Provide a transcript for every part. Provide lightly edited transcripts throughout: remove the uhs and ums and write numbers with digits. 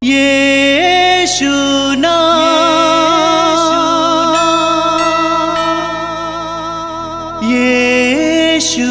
यीशु नाम, यीशु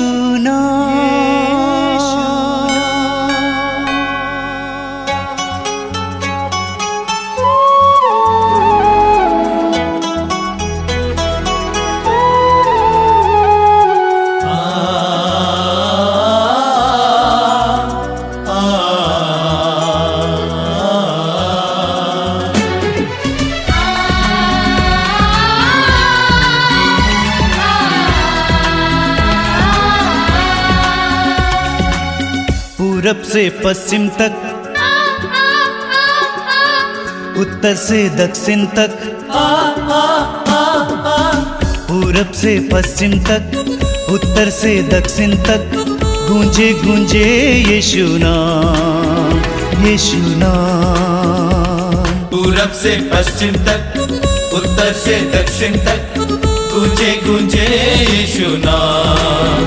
पूरब से पश्चिम तक, उत्तर से दक्षिण तक, पूरब से पश्चिम तक, उत्तर से दक्षिण तक, गूंजे गूंजे यीशु नाम, यीशु नाम। पूरब से पश्चिम तक, उत्तर से दक्षिण तक, गूंजे गूंजे यीशु नाम,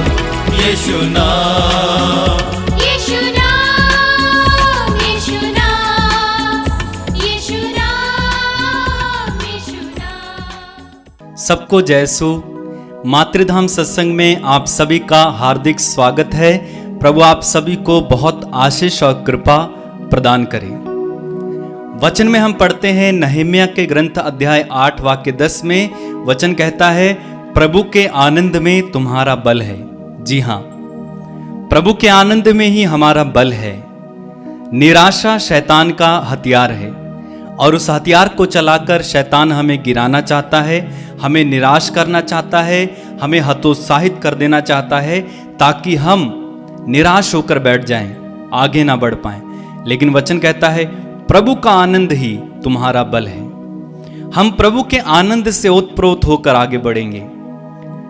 यीशु नाम। सबको जयसु। मातृधाम सत्संग में आप सभी का हार्दिक स्वागत है। प्रभु आप सभी को बहुत आशीष और कृपा प्रदान करें। वचन में हम पढ़ते हैं नहम्याह के ग्रंथ अध्याय 8 वाक्य 10 में वचन कहता है, प्रभु के आनंद में तुम्हारा बल है। जी हाँ, प्रभु के आनंद में ही हमारा बल है। निराशा शैतान का हथियार है और उस हथियार को चलाकर शैतान हमें गिराना चाहता है, हमें निराश करना चाहता है, हमें हतोत्साहित कर देना चाहता है ताकि हम निराश होकर बैठ जाएं, आगे ना बढ़ पाएं। लेकिन वचन कहता है प्रभु का आनंद ही तुम्हारा बल है। हम प्रभु के आनंद से ओतप्रोत होकर आगे बढ़ेंगे।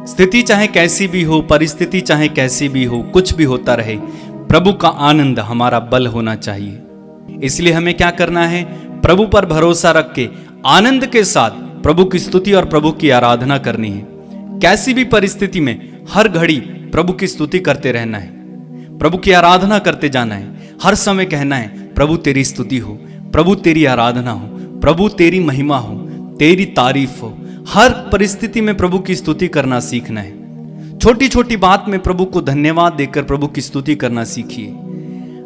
स्थिति चाहे कैसी भी हो, परिस्थिति चाहे कैसी भी हो, कुछ भी होता रहे, प्रभु का आनंद हमारा बल होना चाहिए। इसलिए हमें क्या करना है? प्रभु पर भरोसा रख के आनंद के साथ प्रभु की स्तुति और प्रभु की आराधना करनी है। कैसी भी परिस्थिति में हर घड़ी प्रभु की स्तुति करते रहना है, प्रभु की आराधना करते जाना है। हर समय कहना है प्रभु तेरी स्तुति हो, प्रभु तेरी आराधना हो, प्रभु तेरी महिमा हो, तेरी तारीफ हो। हर परिस्थिति में प्रभु की स्तुति करना सीखना है। छोटी छोटी बात में प्रभु को धन्यवाद देकर प्रभु की स्तुति करना सीखिए।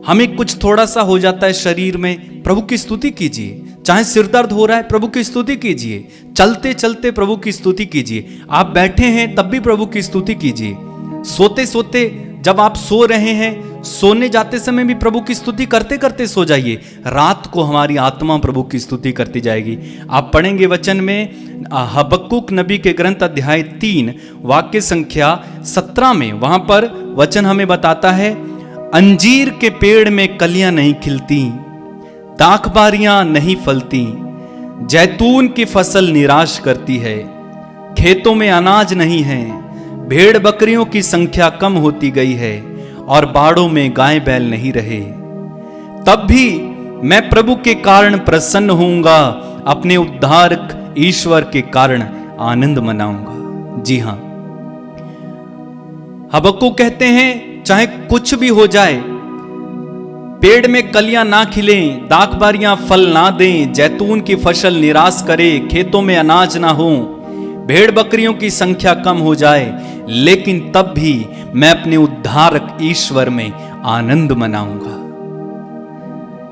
हमें कुछ थोड़ा सा हो जाता है शरीर में, प्रभु की स्तुति कीजिए। चाहे सिर दर्द हो रहा है, प्रभु की स्तुति कीजिए। चलते चलते प्रभु की स्तुति कीजिए। आप बैठे हैं तब भी प्रभु की स्तुति कीजिए। सोते सोते जब आप सो रहे हैं, सोने जाते समय भी प्रभु की स्तुति करते करते सो जाइए। रात को हमारी आत्मा प्रभु की स्तुति करती जाएगी। आप पढ़ेंगे वचन में हबक्कुक नबी के ग्रंथ अध्याय 3 वाक्य संख्या 17 में, वहां पर वचन हमें बताता है, अंजीर के पेड़ में कलियां नहीं खिलती, दाखबारियां नहीं फलती, जैतून की फसल निराश करती है, खेतों में अनाज नहीं है, भेड़ बकरियों की संख्या कम होती गई है और बाड़ों में गाय बैल नहीं रहे। तब भी मैं प्रभु के कारण प्रसन्न होऊंगा, अपने उद्धारक ईश्वर के कारण आनंद मनाऊंगा। जी हां, हबक्कुक कहते हैं चाहे कुछ भी हो जाए, पेड़ में कलियां ना खिलें, दाखबारियां फल ना दें, जैतून की फसल निराश करे, खेतों में अनाज ना हो, भेड़ बकरियों की संख्या कम हो जाए, लेकिन तब भी मैं अपने उद्धारक ईश्वर में आनंद मनाऊंगा।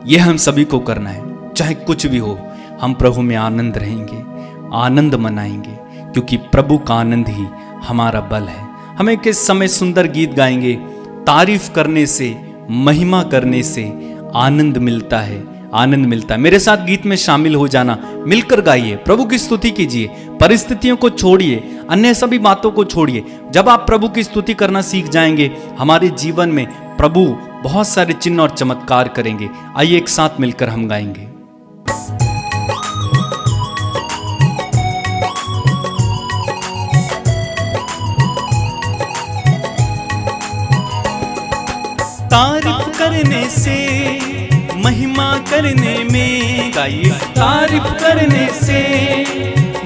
यह हम सभी को करना है। चाहे कुछ भी हो, हम प्रभु में आनंद रहेंगे, आनंद मनाएंगे, क्योंकि प्रभु का आनंद ही हमारा बल है। हमें किस समय सुंदर गीत गाएंगे, तारीफ करने से, महिमा करने से आनंद मिलता है, आनंद मिलता है। मेरे साथ गीत में शामिल हो जाना, मिलकर गाइए, प्रभु की स्तुति कीजिए। परिस्थितियों को छोड़िए, अन्य सभी बातों को छोड़िए। जब आप प्रभु की स्तुति करना सीख जाएंगे, हमारे जीवन में प्रभु बहुत सारे चिन्ह और चमत्कार करेंगे। आइए एक साथ मिलकर हम गाएंगे। तारीफ करने से, महिमा करने में, गाइए। तारीफ करने से,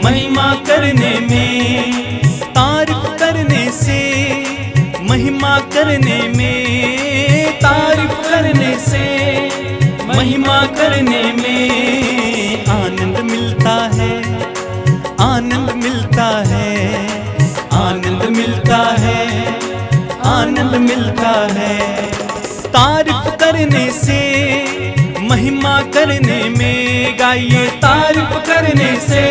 महिमा करने में, तारीफ करने से, महिमा करने में, तारीफ करने से, महिमा करने करने में आनंद मिलता है, आनंद मिलता है, आनंद मिलता है, आनंद मिलता है। तारीफ करने से, महिमा करने में, गाइए तारीफ करने से,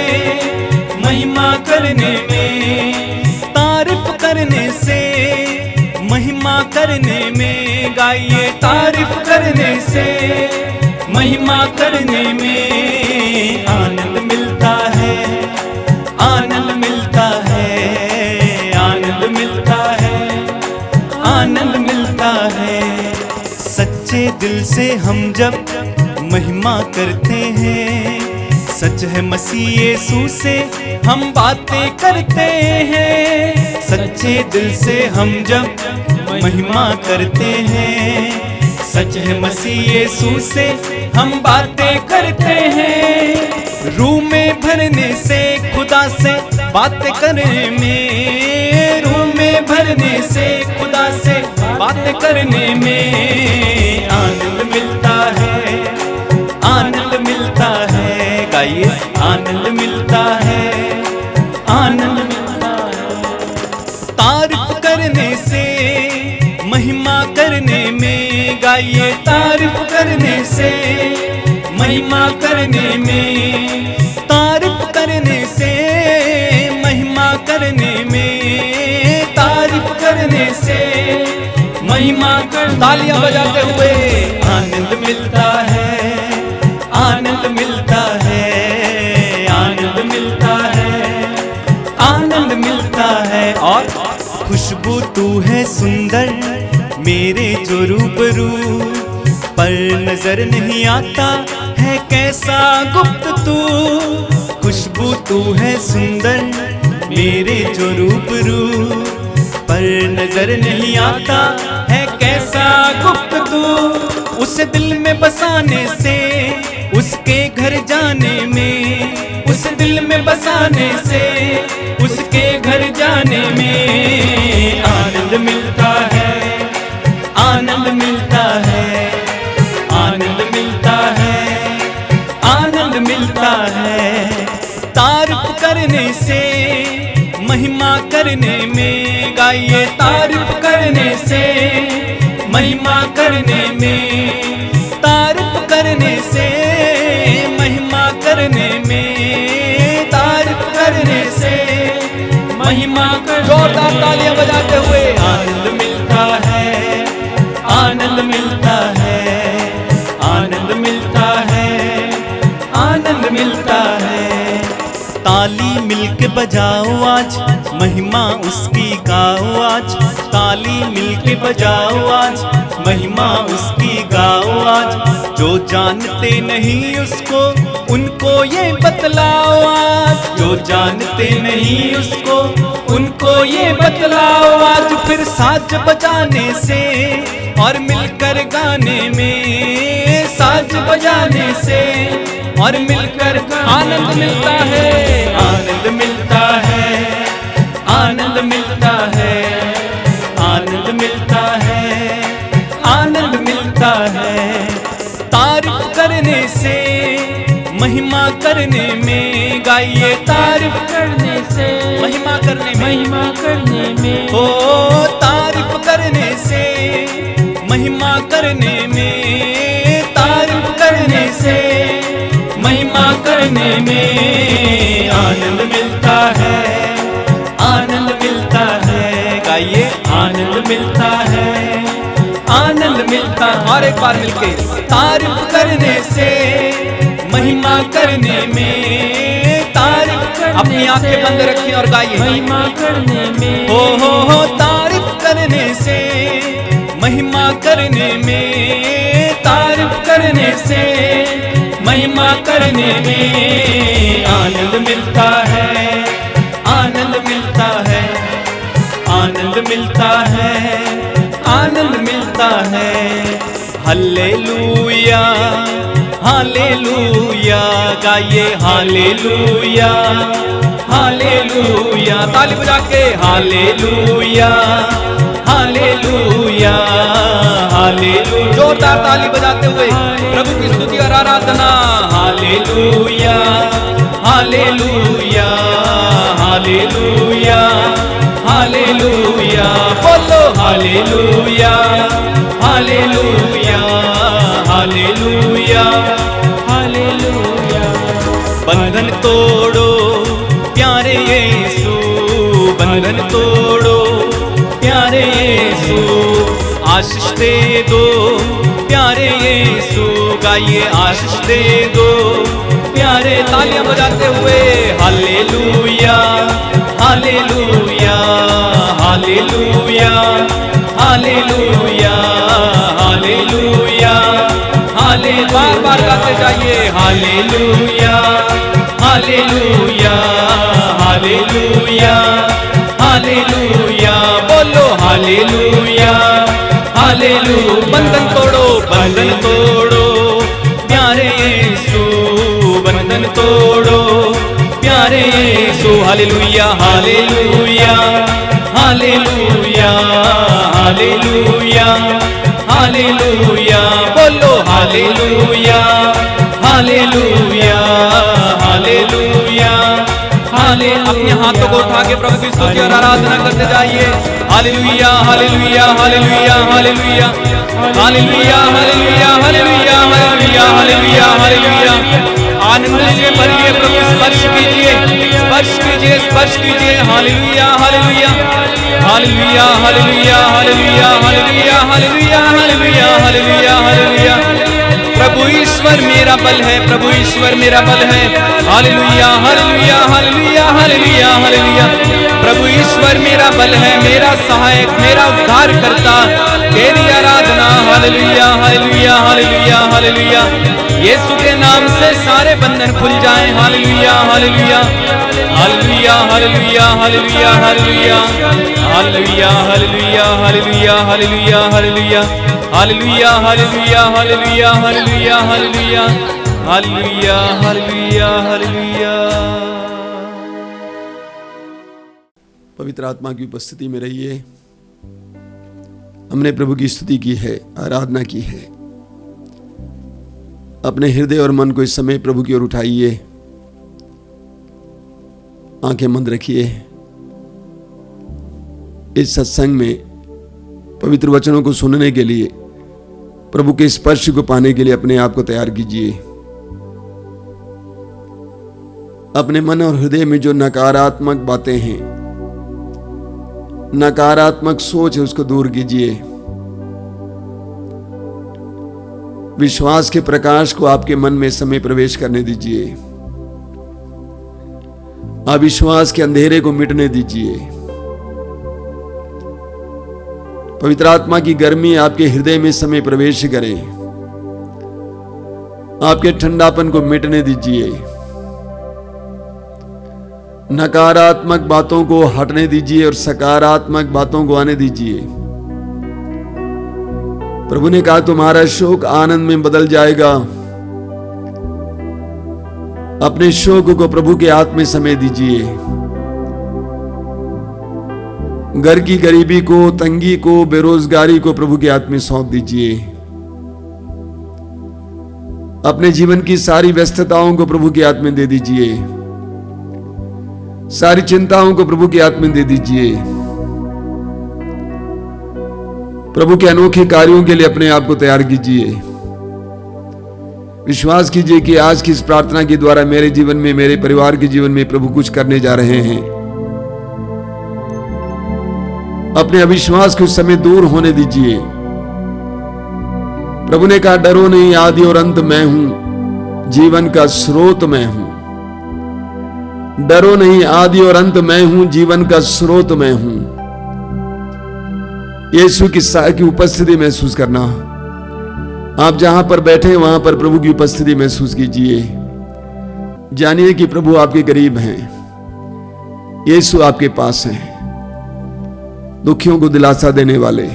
महिमा करने में, तारीफ करने से, महिमा करने में, गाइए तारीफ करने से, महिमा करने में आनंद मिलता है, आनंद मिलता है, आनंद मिलता है, आनंद मिलता है। सच्चे दिल से हम जब महिमा करते हैं, सच है मसीह यीशु से हम बातें करते हैं। सच्चे दिल से हम जब महिमा करते हैं, सच है मसीह यीशु से हम बातें करते हैं। रूह में भरने से, खुदा से बातें करने में, रूह में भरने से, खुदा से बातें करने में आनंद मिलता है, आनंद मिलता है, गाइए आनंद मिलता है, आनंद मिलता है। तारीफ करने से, महिमा करने में, गाइए तारीफ करने से, महिमा करने में, तारीफ करने से, महिमा करने में, तारीफ करने से, महिमा कर। तालियां बजाते हुए आनंद मिलता है, आनंद मिलता है, आनंद मिलता है, आनंद मिलता है। और खुशबू तू है सुंदर मेरे जो रूबरू, पर नजर नहीं आता है कैसा गुप्त तू। खुशबू तू है सुंदर मेरे जो रूबरू, पर नजर नहीं आता है कैसा गुप्त तू। उसे दिल में बसाने से, उसके घर जाने में, उस दिल में बसाने से, उसके घर जाने में आनंद मिलता है, आनंद मिलता है, आनंद मिलता है, आनंद मिलता है। तारीफ करने से, महिमा करने में, गाइए तारीफ करने से, महिमा करने में, तारीफ करने से, महिमा करने में, तारीफ करने से, महिमा कर। जोरदार तालियां बजाते हुए आनंद मिलता है, आनंद मिलता है, आनंद मिलता है, आनंद मिलता है। ताली मिलके बजाओ आज, महिमा उसकी गाओ आज, ताली मिलके बजाओ आज, महिमा उसकी गाओ आज। जो जानते नहीं उसको, उनको ये बतलाओ आज, जो जानते नहीं उसको, उनको ये बतलाओ आज। फिर साज बजाने से और मिलकर गाने में, साज बजाने से और मिलकर आनंद मिलता है, आनंद मिलता है, आनंद मिलता है, आनंद मिलता है, आनंद मिलता है। तारीफ करने से, महिमा करने में, गाइए तारीफ करने से, महिमा करने में, महिमा करने में, ओ तारीफ करने से, महिमा करने में, तारीफ करने से, महिमा करने में आनंद मिलता है, आनंद मिलता है, गाइए आनंद मिलता है, आनंद मिलता। और एक बार मिलके तारीफ करने से, महिमा करने में, तारीफ करने, अपनी आंखें बंद रखिए और गाइए महिमा करने में, हो तारीफ करने से, महिमा करने में, तारीफ करने से, महिमा करने में आनंद मिलता है, आनंद मिलता है, आनंद मिलता है, आनंद मिलता है। हालेलुया, हालेलुया, गाइए हालेलुया, हालेलुया, ताली बजा के हालेलुया, हालेलुया, हालेलुया। जोरदार ताली बजाते हुए प्रभु की स्तुति और आराधना। Hallelujah hallelujah hallelujah hallelujah. बोलो हालेलुया हालेलुया हालेलुया हालेलुया। बंधन तोड़ो प्यारे यीशु, बंधन तोड़ो प्यारे यीशु, आशीष दे दो प्यारे यीशु, गाइए आशीष दे दो प्यारे। तालियां बजाते हुए hallelujah hallelujah hallelujah hallelujah hallelujah hallelujah. बार बार गाते जाइए। Hallelujah hallelujah hallelujah hallelujah. बोलो हालेलुया हालेलुया। बंधन तोड़ो बंधन तोड़ो प्यारे यीशु, बंधन तोड़ो प्यारे Yeshu. Hallelujah hallelujah hallelujah hallelujah hallelujah. बोलो हालेलुया हालेलुया हालेलुया हालेलुया। अपने हाथों को उठा के प्रभु की स्तुति और आराधना करते जाइए। Hallelujah hallelujah hallelujah hallelujah hallelujah hallelujah hallelujah hallelujah hallelujah हालेलुया। आनंद से भरिए, प्रभु स्पर्श कीजिए, स्पर्श कीजिए, स्पर्श कीजिए। हालेलुया hallelujah hallelujah hallelujah hallelujah hallelujah hallelujah hallelujah hallelujah हालेलुया। प्रभु ईश्वर मेरा बल है, प्रभु ईश्वर मेरा बल है। हालेलुया हालेलुया हालेलुया हालेलुया हालेलुया। प्रभु ईश्वर मेरा बल है, मेरा सहायक, मेरा उद्धार करता, तेरी आराधना। हालेलुया हालेलुया हालेलुया हालेलुया। यीशु के नाम से सारे बंधन खुल जाएं। Hallelujah hallelujah hallelujah hallelujah hallelujah hallelujah hallelujah hallelujah hallelujah hallelujah hallelujah hallelujah hallelujah hallelujah hallelujah hallelujah hallelujah hallelujah hallelujah. पवित्र आत्मा की उपस्थिति में रहिए। हमने प्रभु की स्तुति की है, आराधना की है। अपने हृदय और मन को इस समय प्रभु की ओर उठाइए, आंखें बंद रखिए। इस सत्संग में पवित्र वचनों को सुनने के लिए, प्रभु के स्पर्श को पाने के लिए अपने आप को तैयार कीजिए। अपने मन और हृदय में जो नकारात्मक बातें हैं, नकारात्मक सोच है, उसको दूर कीजिए। विश्वास के प्रकाश को आपके मन में समय प्रवेश करने दीजिए। अविश्वास के अंधेरे को मिटने दीजिए। पवित्र आत्मा की गर्मी आपके हृदय में समय प्रवेश करे। आपके ठंडापन को मिटने दीजिए। नकारात्मक बातों को हटने दीजिए और सकारात्मक बातों को आने दीजिए। प्रभु ने कहा तुम्हारा शोक आनंद में बदल जाएगा। अपने शोक को प्रभु के हाथ में समय दीजिए। घर की गरीबी को, तंगी को, बेरोजगारी को प्रभु के हाथ में सौंप दीजिए। अपने जीवन की सारी व्यस्तताओं को प्रभु के हाथ में दे दीजिए। सारी चिंताओं को प्रभु के हाथ में दे दीजिए। प्रभु के अनोखे कार्यों के लिए अपने आप को तैयार कीजिए। विश्वास कीजिए कि आज की इस प्रार्थना के द्वारा मेरे जीवन में, मेरे परिवार के जीवन में प्रभु कुछ करने जा रहे हैं। अपने अविश्वास को उस समय दूर होने दीजिए। प्रभु ने कहा डरो नहीं, आदि और अंत मैं हूं, जीवन का स्रोत मैं हूं। डरो नहीं, आदि और अंत मैं हूं, जीवन का स्रोत मैं हूं। यीशु की उपस्थिति महसूस करना। आप जहां पर बैठे वहां पर प्रभु की उपस्थिति महसूस कीजिए। जानिए कि प्रभु आपके करीब हैं। यीशु आपके पास हैं। दुखियों को दिलासा देने वाले,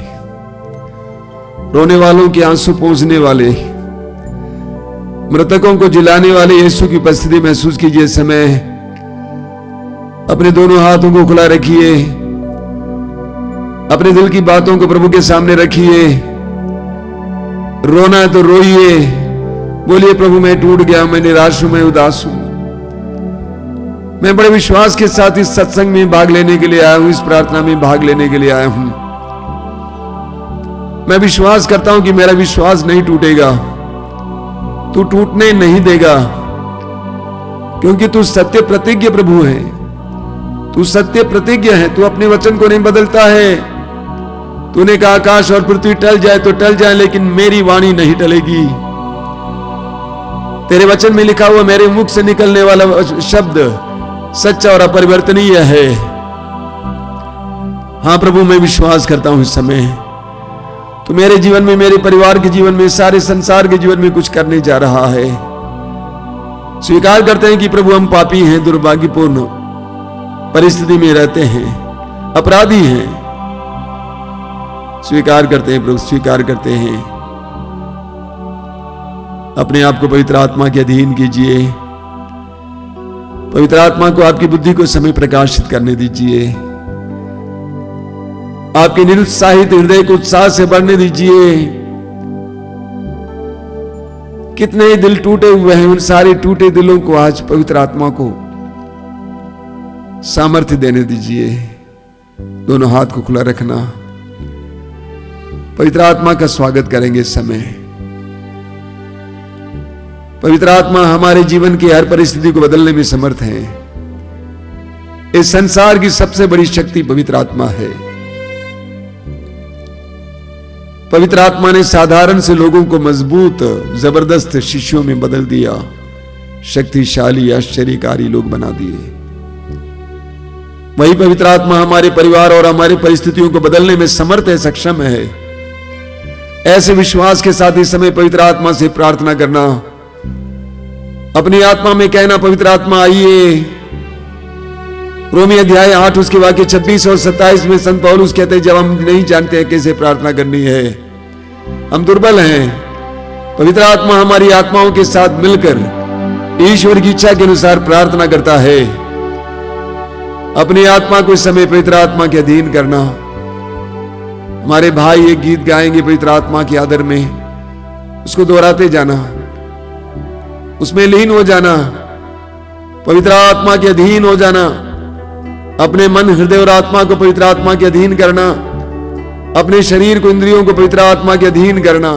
रोने वालों के आंसू पोंछने वाले, मृतकों को जिलाने वाले यीशु की उपस्थिति महसूस कीजिए। समय अपने दोनों हाथों को खुला रखिए। अपने दिल की बातों को प्रभु के सामने रखिए। रोना है तो रोइए, बोलिए प्रभु मैं टूट गया, मैं निराश हूं, मैं उदास हूं। मैं बड़े विश्वास के साथ इस सत्संग में भाग लेने के लिए आया हूं, इस प्रार्थना में भाग लेने के लिए आया हूं। मैं विश्वास करता हूं कि मेरा विश्वास नहीं टूटेगा, तू टूटने नहीं देगा, क्योंकि तू सत्य प्रतिज्ञ प्रभु है, तू सत्य प्रतिज्ञ है, तू अपने वचन को नहीं बदलता है। तूने कहा आकाश और पृथ्वी टल जाए तो टल जाए, लेकिन मेरी वाणी नहीं टलेगी। तेरे वचन में लिखा हुआ मेरे मुख से निकलने वाला शब्द सच्चा और अपरिवर्तनीय है। हां प्रभु, मैं विश्वास करता हूं इस समय तो मेरे जीवन में, मेरे परिवार के जीवन में, सारे संसार के जीवन में कुछ करने जा रहा है। स्वीकार करते हैं कि प्रभु हम पापी हैं, दुर्भाग्यपूर्ण परिस्थिति में रहते हैं, अपराधी हैं। स्वीकार करते हैं प्रभु, स्वीकार करते हैं। अपने आप को पवित्र आत्मा के अधीन कीजिए। पवित्र आत्मा को आपकी बुद्धि को समय प्रकाशित करने दीजिए। आपके निरुत्साहित हृदय को उत्साह से भरने दीजिए। कितने ही दिल टूटे हुए हैं, उन सारे टूटे दिलों को आज पवित्र आत्मा को सामर्थ्य देने दीजिए। दोनों हाथ को खुला रखना। पवित्र आत्मा का स्वागत करेंगे इस समय। पवित्र आत्मा हमारे जीवन की हर परिस्थिति को बदलने में समर्थ है। इस संसार की सबसे बड़ी शक्ति पवित्र आत्मा है। पवित्र आत्मा ने साधारण से लोगों को मजबूत, जबरदस्त शिष्यों में बदल दिया, शक्तिशाली, आश्चर्यकारी लोग बना दिए। वही पवित्र आत्मा हमारे परिवार और हमारी परिस्थितियों को बदलने में समर्थ है, सक्षम है। ऐसे विश्वास के साथ इस समय पवित्र आत्मा से प्रार्थना करना, अपनी आत्मा में कहना, पवित्र आत्मा आइए। रोमी अध्याय 8 उसके वाक्य 26 और 27 में संत पौलुस कहते हैं, जब हम नहीं जानते हैं कैसे प्रार्थना करनी है, हम दुर्बल हैं, पवित्र आत्मा हमारी आत्माओं के साथ मिलकर ईश्वर की इच्छा के अनुसार प्रार्थना करता है। अपनी आत्मा को इस समय पवित्र आत्मा के अधीन करना। हमारे भाई एक गीत गाएंगे पवित्र आत्मा के आदर में, उसको दोहराते जाना, उसमें लीन हो जाना, पवित्र आत्मा के अधीन हो जाना। अपने मन, हृदय और आत्मा को पवित्र आत्मा के अधीन करना। अपने शरीर को, इंद्रियों को पवित्र आत्मा के अधीन करना।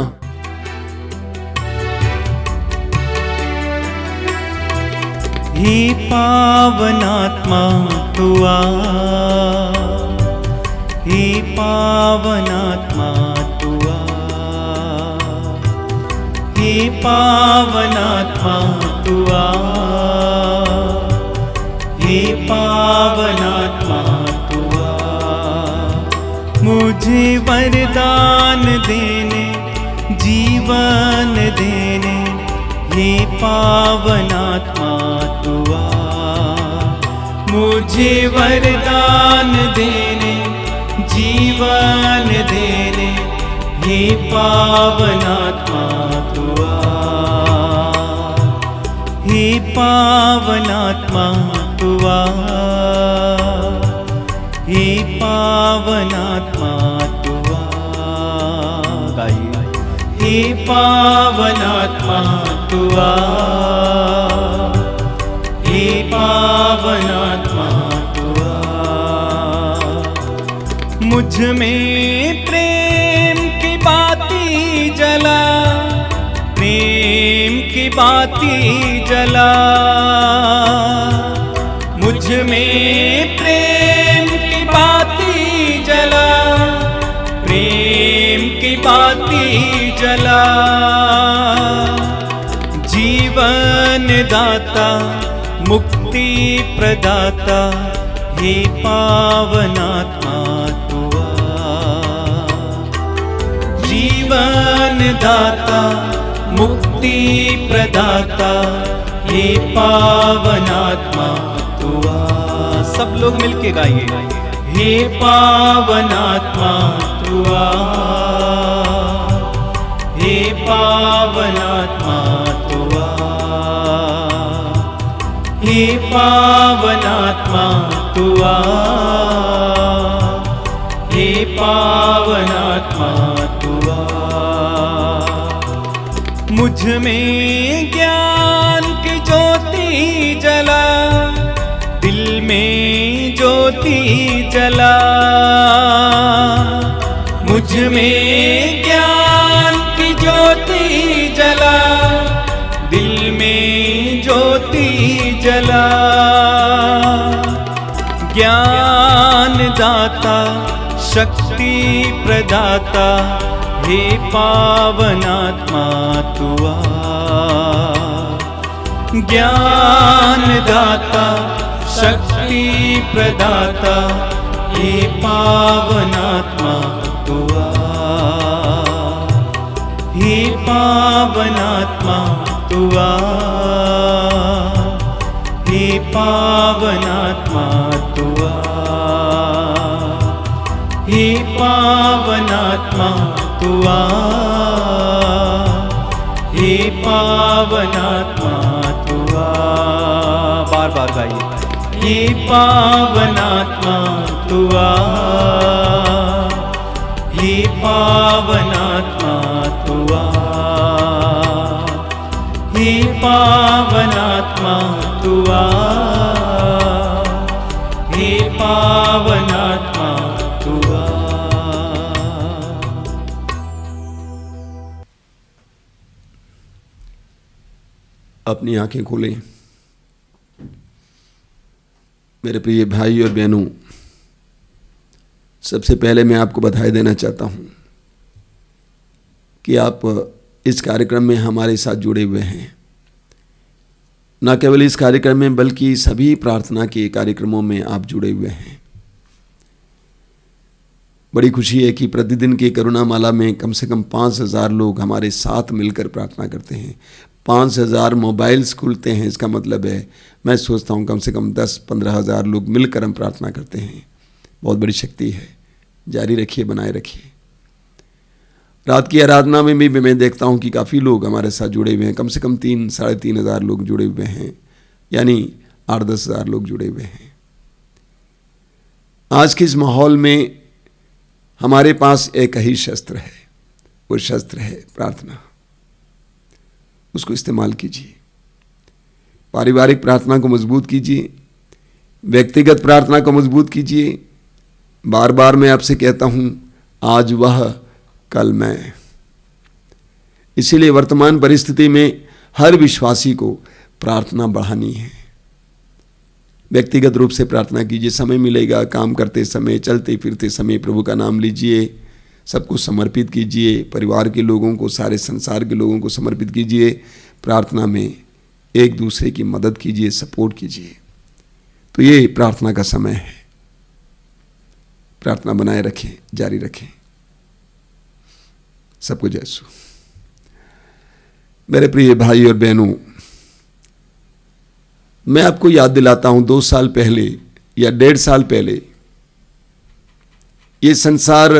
हे पावनात्मा तू आ, हे पावनात्मा तू आ, हे पावनात्मा तू आ, हे पावनात्मा तू आ। मुझे वरदान देने, जीवन देने, हे पावनात्मा तू आ। मुझे वरदान देने, जीवन देने, हे पावनात्मा तू आ। हे पावनात्मा तू आ, हे पावनात्मा तू आ। गाइए, हे पावनात्मा तू आ, हे पावनात्मा तू आ। मुझ में प्रेम की बाती जला, प्रेम की बाती जला। मुझ में प्रेम की बाती जला, प्रेम की बाती जला। जीवन दाता, मुक्ति प्रदाता, हे पावनात्मा तू आ। जीवन दाता, मुक्ति प्रदाता, हे पावनात्मा तू आ। सब लोग मिलके गाइए, हे पावनात्मा तू आ, हे पावनात्मा तू आ, हे पावनात्मा तू आ, हे पावनात्मा तू आ। मुझ में ज्ञान की ज्योति जला, दिल में ज्योति जला। मुझ में ज्ञान की ज्योति जला, दिल में ज्योति जला। ज्ञान दाता शक्ति प्रदाता, हे पावनात्मा तू आ। ज्ञान दाता शक्ति प्रदाता, हे पावनात्मा तू आ। हे पावनात्मा तू आ, हे पावनात्मा तू आ। हे पावनात्मा तू आ, हे पावनात्मा तू आ। बार बार गाइए। हे पावनात्मा तू आ, हे पावनात्मा तू आ। हे पावनात्मा तू आ, हे पावनात्मा तू आ। अपनी आंखें खोलें। मेरे प्रिय भाई और बहनों, सबसे पहले मैं आपको बधाई देना चाहता हूं कि आप इस कार्यक्रम में हमारे साथ जुड़े हुए हैं। न केवल इस कार्यक्रम में बल्कि सभी प्रार्थना के कार्यक्रमों में आप जुड़े हुए हैं। बड़ी खुशी है कि प्रतिदिन की करुणामाला में कम से कम 5,000 लोग हमारे साथ मिलकर प्रार्थना करते हैं। 5,000 मोबाइल्स खुलते हैं, इसका मतलब है मैं सोचता हूँ कम से कम 10-15 हज़ार लोग मिलकर हम प्रार्थना करते हैं। बहुत बड़ी शक्ति है। जारी रखिए, बनाए रखिए। रात की आराधना में भी मैं देखता हूँ कि काफ़ी लोग हमारे साथ जुड़े हुए हैं। कम से कम 3-3.5 हज़ार लोग जुड़े हुए हैं, यानी 8-10 हज़ार लोग जुड़े हुए हैं। आज के इस माहौल में हमारे पास एक ही शस्त्र है, वो शस्त्र है प्रार्थना। उसको इस्तेमाल कीजिए। पारिवारिक प्रार्थना को मजबूत कीजिए, व्यक्तिगत प्रार्थना को मजबूत कीजिए। बार बार मैं आपसे कहता हूं, आज वह कल मैं। इसीलिए वर्तमान परिस्थिति में हर विश्वासी को प्रार्थना बढ़ानी है। व्यक्तिगत रूप से प्रार्थना कीजिए। समय मिलेगा, काम करते समय, चलते फिरते समय प्रभु का नाम लीजिए। सबको समर्पित कीजिए। परिवार के लोगों को, सारे संसार के लोगों को समर्पित कीजिए। प्रार्थना में एक दूसरे की मदद कीजिए, सपोर्ट कीजिए। तो ये प्रार्थना का समय है। प्रार्थना बनाए रखें, जारी रखें। सबको जय यीशु। मेरे प्रिय भाई और बहनों, मैं आपको याद दिलाता हूं 2 साल पहले या 1.5 साल पहले ये संसार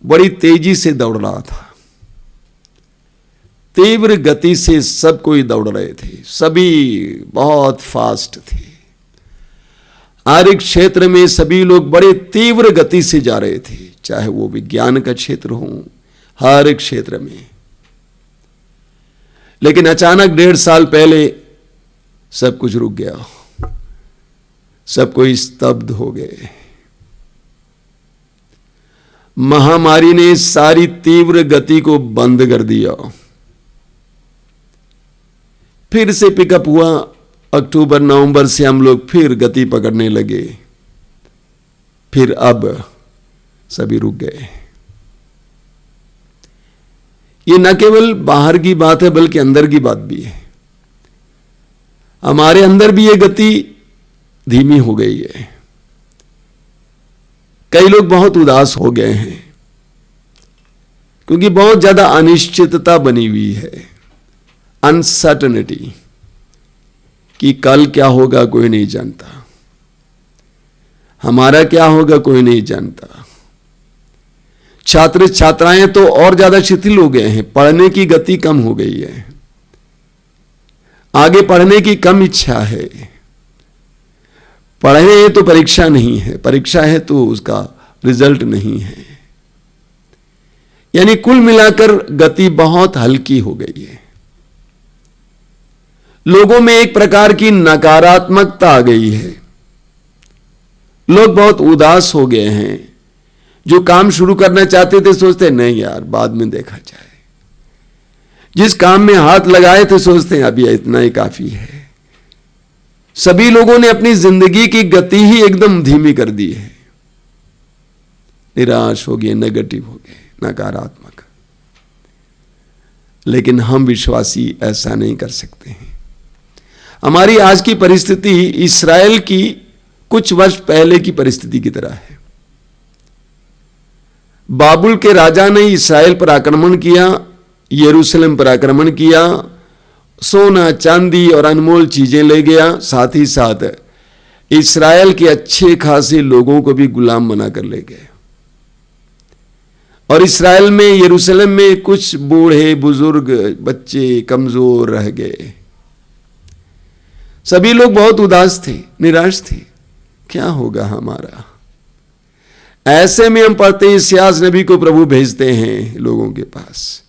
बड़ी तेजी से दौड़ रहा था। तीव्र गति से सब कोई दौड़ रहे थे, सभी बहुत फास्ट थे। हर एक क्षेत्र में सभी लोग बड़े तीव्र गति से जा रहे थे, चाहे वो विज्ञान का क्षेत्र हो, हर एक क्षेत्र में। लेकिन अचानक 1.5 साल पहले सब कुछ रुक गया, सब कोई स्तब्ध हो गए। महामारी ने सारी तीव्र गति को बंद कर दिया। फिर से पिकअप हुआ। अक्टूबर नवंबर से हम लोग फिर गति पकड़ने लगे। फिर अब सभी रुक गए। ये न केवल बाहर की बात है बल्कि अंदर की बात भी है। हमारे अंदर भी ये गति धीमी हो गई है। कई लोग बहुत उदास हो गए हैं क्योंकि बहुत ज्यादा अनिश्चितता बनी हुई है, अनसर्टेनिटी, कि कल क्या होगा कोई नहीं जानता, हमारा क्या होगा कोई नहीं जानता। छात्र छात्राएं तो और ज्यादा शिथिल हो गए हैं, पढ़ने की गति कम हो गई है, आगे पढ़ने की कम इच्छा है। पढ़े तो परीक्षा नहीं है, परीक्षा है तो उसका रिजल्ट नहीं है। यानी कुल मिलाकर गति बहुत हल्की हो गई है। लोगों में एक प्रकार की नकारात्मकता आ गई है। लोग बहुत उदास हो गए हैं। जो काम शुरू करना चाहते थे सोचते नहीं यार बाद में देखा जाए। जिस काम में हाथ लगाए थे सोचते हैं अभी इतना ही काफी है। सभी लोगों ने अपनी जिंदगी की गति ही एकदम धीमी कर दी है। निराश हो गए, नेगेटिव हो गए, नकारात्मक। लेकिन हम विश्वासी ऐसा नहीं कर सकते हैं। हमारी आज की परिस्थिति इस्राएल की कुछ वर्ष पहले की परिस्थिति की तरह है। बाबुल के राजा ने इस्राएल पर आक्रमण किया, यरूशलेम पर आक्रमण किया, सोना चांदी और अनमोल चीजें ले गया, साथ ही साथ इस्राएल के अच्छे खासे लोगों को भी गुलाम बनाकर ले गए। और इस्राएल में, यरूशलेम में कुछ बूढ़े बुजुर्ग बच्चे कमजोर रह गए। सभी लोग बहुत उदास थे, निराश थे। क्या होगा हमारा? ऐसे में हम पढ़ते हैं इस्यास नबी को प्रभु भेजते हैं लोगों के पास।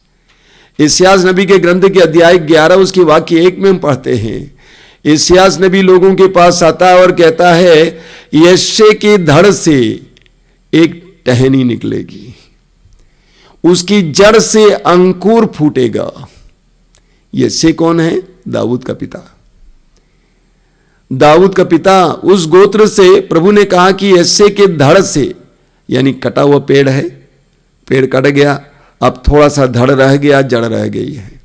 इस्यास नबी के ग्रंथ के अध्याय 11 उसके वाक्य 1 में हम पढ़ते हैं, इस्यास नबी लोगों के पास आता है और कहता है यश्शे के धड़ से एक टहनी निकलेगी, उसकी जड़ से अंकुर फूटेगा। यश्शे कौन है? दाऊद का पिता। दाऊद का पिता, उस गोत्र से प्रभु ने कहा कि यश्शे के धड़ से, यानी कटा हुआ पेड़ है, पेड़ कट गया, अब थोड़ा सा धड़ रह गया, जड़ रह गई है,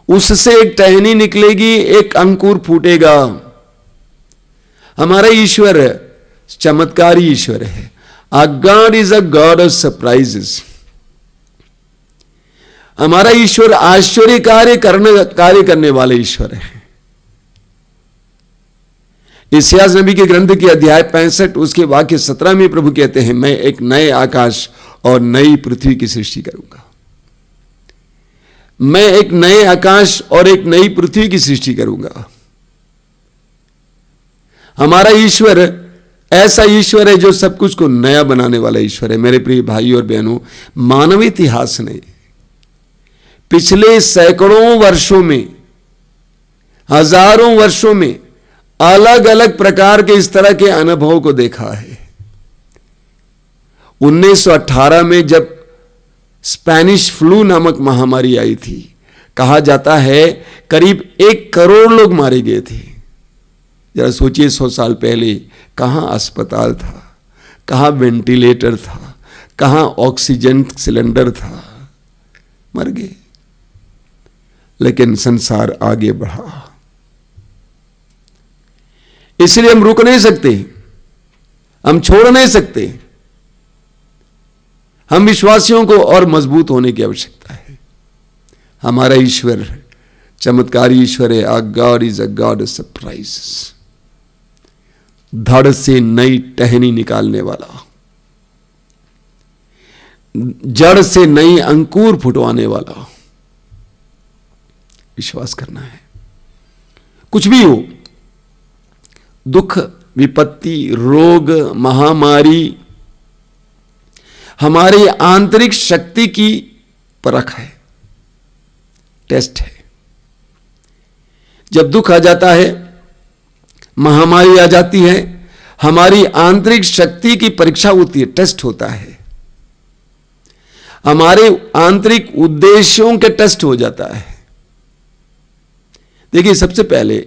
उससे एक टहनी निकलेगी, एक अंकुर फूटेगा। हमारा ईश्वर चमत्कारी ईश्वर है। Our God is a God of surprises। हमारा ईश्वर आश्चर्य कार्य करने वाले ईश्वर है। इस्यास नबी के ग्रंथ के अध्याय 65 उसके वाक्य 17 में प्रभु कहते हैं मैं एक नए आकाश और नई पृथ्वी की सृष्टि करूंगा। मैं एक नए आकाश और एक नई पृथ्वी की सृष्टि करूंगा। हमारा ईश्वर ऐसा ईश्वर है जो सब कुछ को नया बनाने वाला ईश्वर है। मेरे प्रिय भाई और बहनों, मानव इतिहास ने पिछले सैकड़ों वर्षों में, हजारों वर्षों में अलग अलग प्रकार के इस तरह के अनुभव को देखा है। 1918 में जब स्पेनिश फ्लू नामक महामारी आई थी, कहा जाता है करीब 1 करोड़ लोग मारे गए थे। जरा सोचिए 100 साल पहले कहां अस्पताल था, कहां वेंटिलेटर था, कहां ऑक्सीजन सिलेंडर था, मर गए। लेकिन संसार आगे बढ़ा। इसलिए हम रुक नहीं सकते, हम छोड़ नहीं सकते। हम विश्वासियों को और मजबूत होने की आवश्यकता है। हमारा ईश्वर चमत्कारी ईश्वर है। Our God is a God of surprises। धड़ से नई टहनी निकालने वाला, जड़ से नई अंकुर फुटवाने वाला। विश्वास करना है। कुछ भी हो, दुख, विपत्ति, रोग, महामारी, हमारी आंतरिक शक्ति की परख है, टेस्ट है। जब दुख आ जाता है, महामारी आ जाती है, हमारी आंतरिक शक्ति की परीक्षा होती है, टेस्ट होता है। हमारे आंतरिक उद्देश्यों के टेस्ट हो जाता है। देखिए, सबसे पहले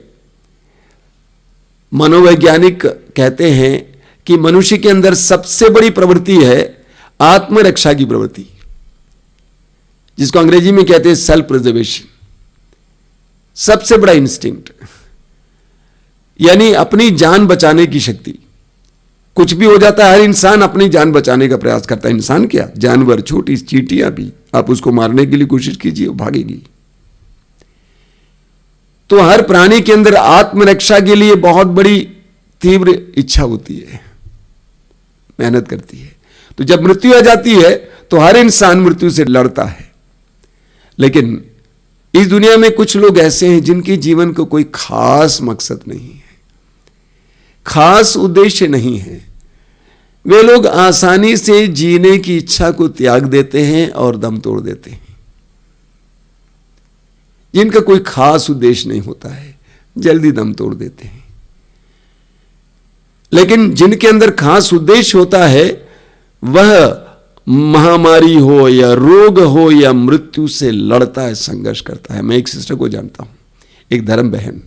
मनोवैज्ञानिक कहते हैं कि मनुष्य के अंदर सबसे बड़ी प्रवृत्ति है आत्मरक्षा की प्रवृत्ति, जिसको अंग्रेजी में कहते हैं सेल्फ प्रिजर्वेशन। सबसे बड़ा इंस्टिंक्ट, यानी अपनी जान बचाने की शक्ति। कुछ भी हो जाता है, हर इंसान अपनी जान बचाने का प्रयास करता है। इंसान क्या, जानवर, छोटी चींटियां भी, आप उसको मारने के लिए कोशिश कीजिए, वो भागेगी। तो हर प्राणी के अंदर आत्मरक्षा के लिए बहुत बड़ी तीव्र इच्छा होती है, मेहनत करती है। तो जब मृत्यु आ जाती है तो हर इंसान मृत्यु से लड़ता है। लेकिन इस दुनिया में कुछ लोग ऐसे हैं जिनके जीवन को कोई खास मकसद नहीं है, खास उद्देश्य नहीं है। वे लोग आसानी से जीने की इच्छा को त्याग देते हैं और दम तोड़ देते हैं। जिनका कोई खास उद्देश्य नहीं होता है, जल्दी दम तोड़ देते हैं। लेकिन जिनके अंदर खास उद्देश्य होता है, वह महामारी हो या रोग हो या मृत्यु से लड़ता है, संघर्ष करता है। मैं एक सिस्टर को जानता हूं, एक धर्म बहन,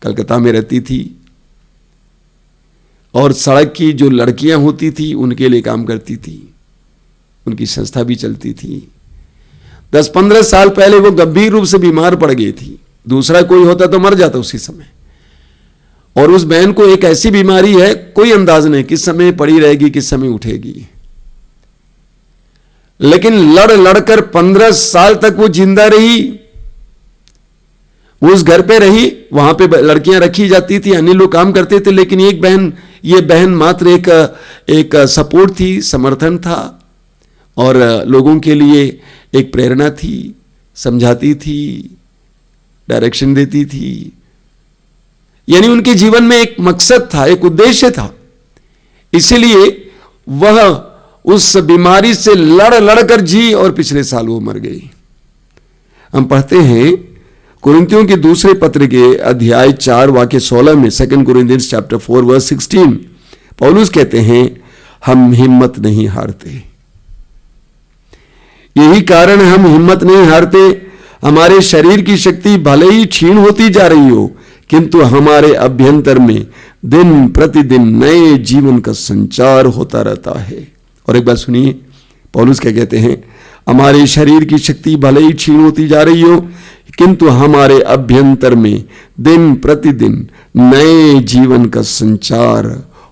कलकत्ता में रहती थी और सड़क की जो लड़कियां होती थी उनके लिए काम करती थी। उनकी संस्था भी चलती थी। 10-15 साल पहले वो गंभीर रूप से बीमार पड़ गई थी। दूसरा कोई होता तो मर जाता उसी समय। और उस बहन को एक ऐसी बीमारी है, कोई अंदाज नहीं किस समय पड़ी रहेगी, किस समय उठेगी। लेकिन लड़ लड़कर 15 साल तक वो जिंदा रही। वो उस घर पे रही, वहां पे लड़कियां रखी जाती थी, अन्य लोग काम करते थे। लेकिन ये बहन मात्र एक सपोर्ट थी, समर्थन था और लोगों के लिए एक प्रेरणा थी, समझाती थी, डायरेक्शन देती थी। यानी उनके जीवन में एक मकसद था, एक उद्देश्य था। इसीलिए वह उस बीमारी से लड़ लड़कर जी और पिछले साल वो मर गई। हम पढ़ते हैं कुरिन्थियों के दूसरे पत्र के अध्याय 4 वाक्य 16 में, 2 Corinthians chapter 4 verse 16, पौलुस कहते हैं, हम हिम्मत नहीं हारते। यही कारण हम हिम्मत नहीं हारते। हमारे शरीर की शक्ति भले ही क्षीण होती जा रही हो, किंतु हमारे अभ्यंतर में दिन प्रतिदिन नए जीवन का संचार होता रहता है। और एक बात सुनिए, पौलुस क्या कहते हैं, हमारे शरीर की शक्ति भले ही क्षीण होती जा रही हो, किंतु हमारे अभ्यंतर में दिन प्रतिदिन नए जीवन का संचार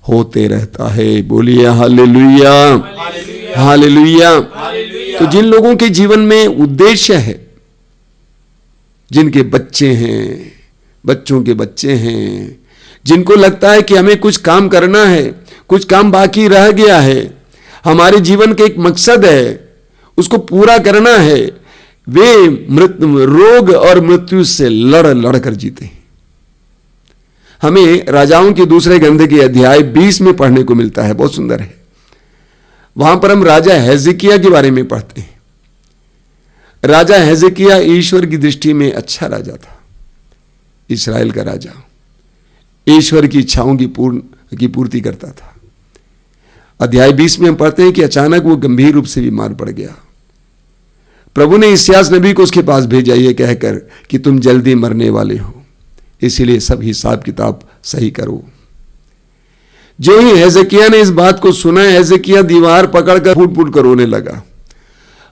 होते रहता है। बोलिए हालेलुया, हालेलुया। तो जिन लोगों के जीवन में उद्देश्य है, जिनके बच्चे हैं, बच्चों के बच्चे हैं, जिनको लगता है कि हमें कुछ काम करना है, कुछ काम बाकी रह गया है, हमारे जीवन का एक मकसद है, उसको पूरा करना है, वे रोग और मृत्यु से लड़ लड़कर जीते हैं। हमें राजाओं के दूसरे ग्रंथ के अध्याय 20 में पढ़ने को मिलता है, बहुत सुंदर है। वहां पर हम राजा हेजेकिया के बारे में पढ़ते हैं। राजा हेजेकिया ईश्वर की दृष्टि में अच्छा राजा था, इस्राएल का राजा, ईश्वर की इच्छाओं की पूर्ति करता था। अध्याय 20 में हम पढ़ते हैं कि अचानक वो गंभीर रूप से बीमार पड़ गया। प्रभु ने इस्यास नबी को उसके पास भेजा ये कहकर कि तुम जल्दी मरने वाले हो, इसीलिए सब हिसाब किताब सही करो। जो ही हेजेकिया ने इस बात को सुना, हेजेकिया दीवार पकड़कर फूट फूट कर रोने लगा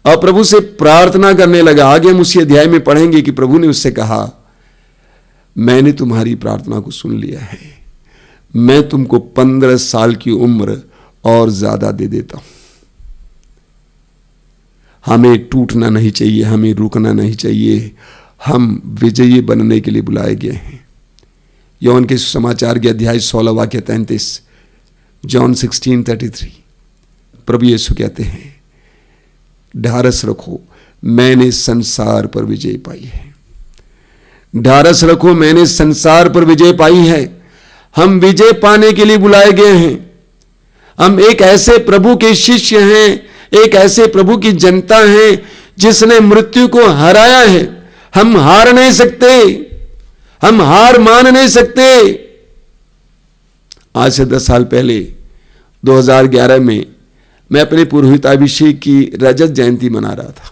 और प्रभु से प्रार्थना करने लगा। आगे हम उसी अध्याय में पढ़ेंगे कि प्रभु ने उससे कहा, मैंने तुम्हारी प्रार्थना को सुन लिया है, मैं तुमको 15 साल की उम्र और ज्यादा दे देता हूं। हमें टूटना नहीं चाहिए, हमें रुकना नहीं चाहिए, हम विजयी बनने के लिए बुलाए गए हैं। योहन के सुसमाचार के अध्याय 16 वाक्य 33, जॉन 16:33, प्रभु यीशु कहते हैं, ढारस रखो, मैंने संसार पर विजय पाई है। ढारस रखो, मैंने संसार पर विजय पाई है। हम विजय पाने के लिए बुलाए गए हैं। हम एक ऐसे प्रभु के शिष्य हैं, एक ऐसे प्रभु की जनता हैं जिसने मृत्यु को हराया है। हम हार नहीं सकते, हम हार मान नहीं सकते। आज से 10 साल पहले 2011 में मैं अपने पुरोहिताभिषेक की रजत जयंती मना रहा था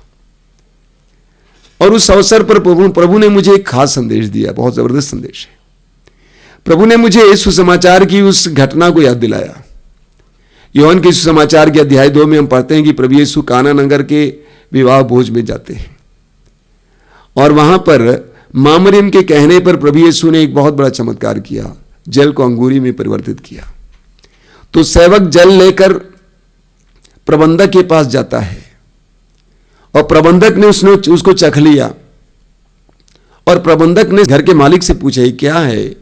और उस अवसर पर प्रभु ने मुझे एक खास संदेश दिया, बहुत जबरदस्त संदेश है। प्रभु ने मुझे सुसमाचार की उस घटना को याद दिलाया। योहन के सुसमाचार के अध्याय 2 में हम पढ़ते हैं कि प्रभु यीशु काना नगर के विवाह भोज में जाते हैं और वहां पर मां मरियम के कहने पर प्रभु यीशु ने एक बहुत बड़ा चमत्कार किया, जल को अंगूरी में परिवर्तित किया। तो सेवक जल लेकर प्रबंधक के पास जाता है और प्रबंधक ने उसको चख लिया और प्रबंधक ने घर के मालिक से पूछा, क्या है?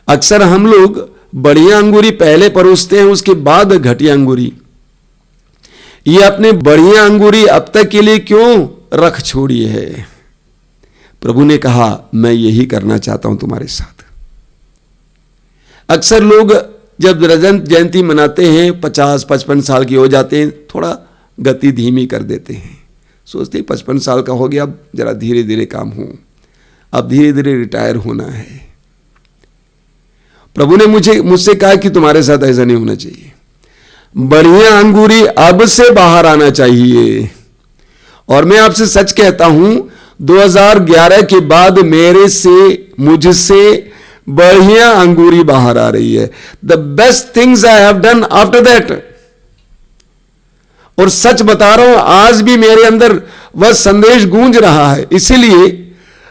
अक्सर हम लोग बढ़िया अंगूरी पहले परोसते हैं, उसके बाद घटिया अंगूरी। ये अपने बढ़िया अंगूरी अब तक के लिए क्यों रख छोड़ी है? प्रभु ने कहा, मैं यही करना चाहता हूं तुम्हारे साथ। अक्सर लोग जब रजत जयंती मनाते हैं 50-55 साल के हो जाते हैं, थोड़ा गति धीमी कर देते हैं, सोचते हैं 55 साल का हो गया, अब जरा धीरे धीरे काम हो, अब धीरे धीरे रिटायर होना है। प्रभु ने मुझसे कहा कि तुम्हारे साथ ऐसा नहीं होना चाहिए, बढ़िया अंगूरी अब से बाहर आना चाहिए। और मैं आपसे सच कहता हूं 2011 के बाद मुझसे बढ़िया अंगूरी बाहर आ रही है। The best things I have done after that. और सच बता रहा हूं, आज भी मेरे अंदर वह संदेश गूंज रहा है, इसीलिए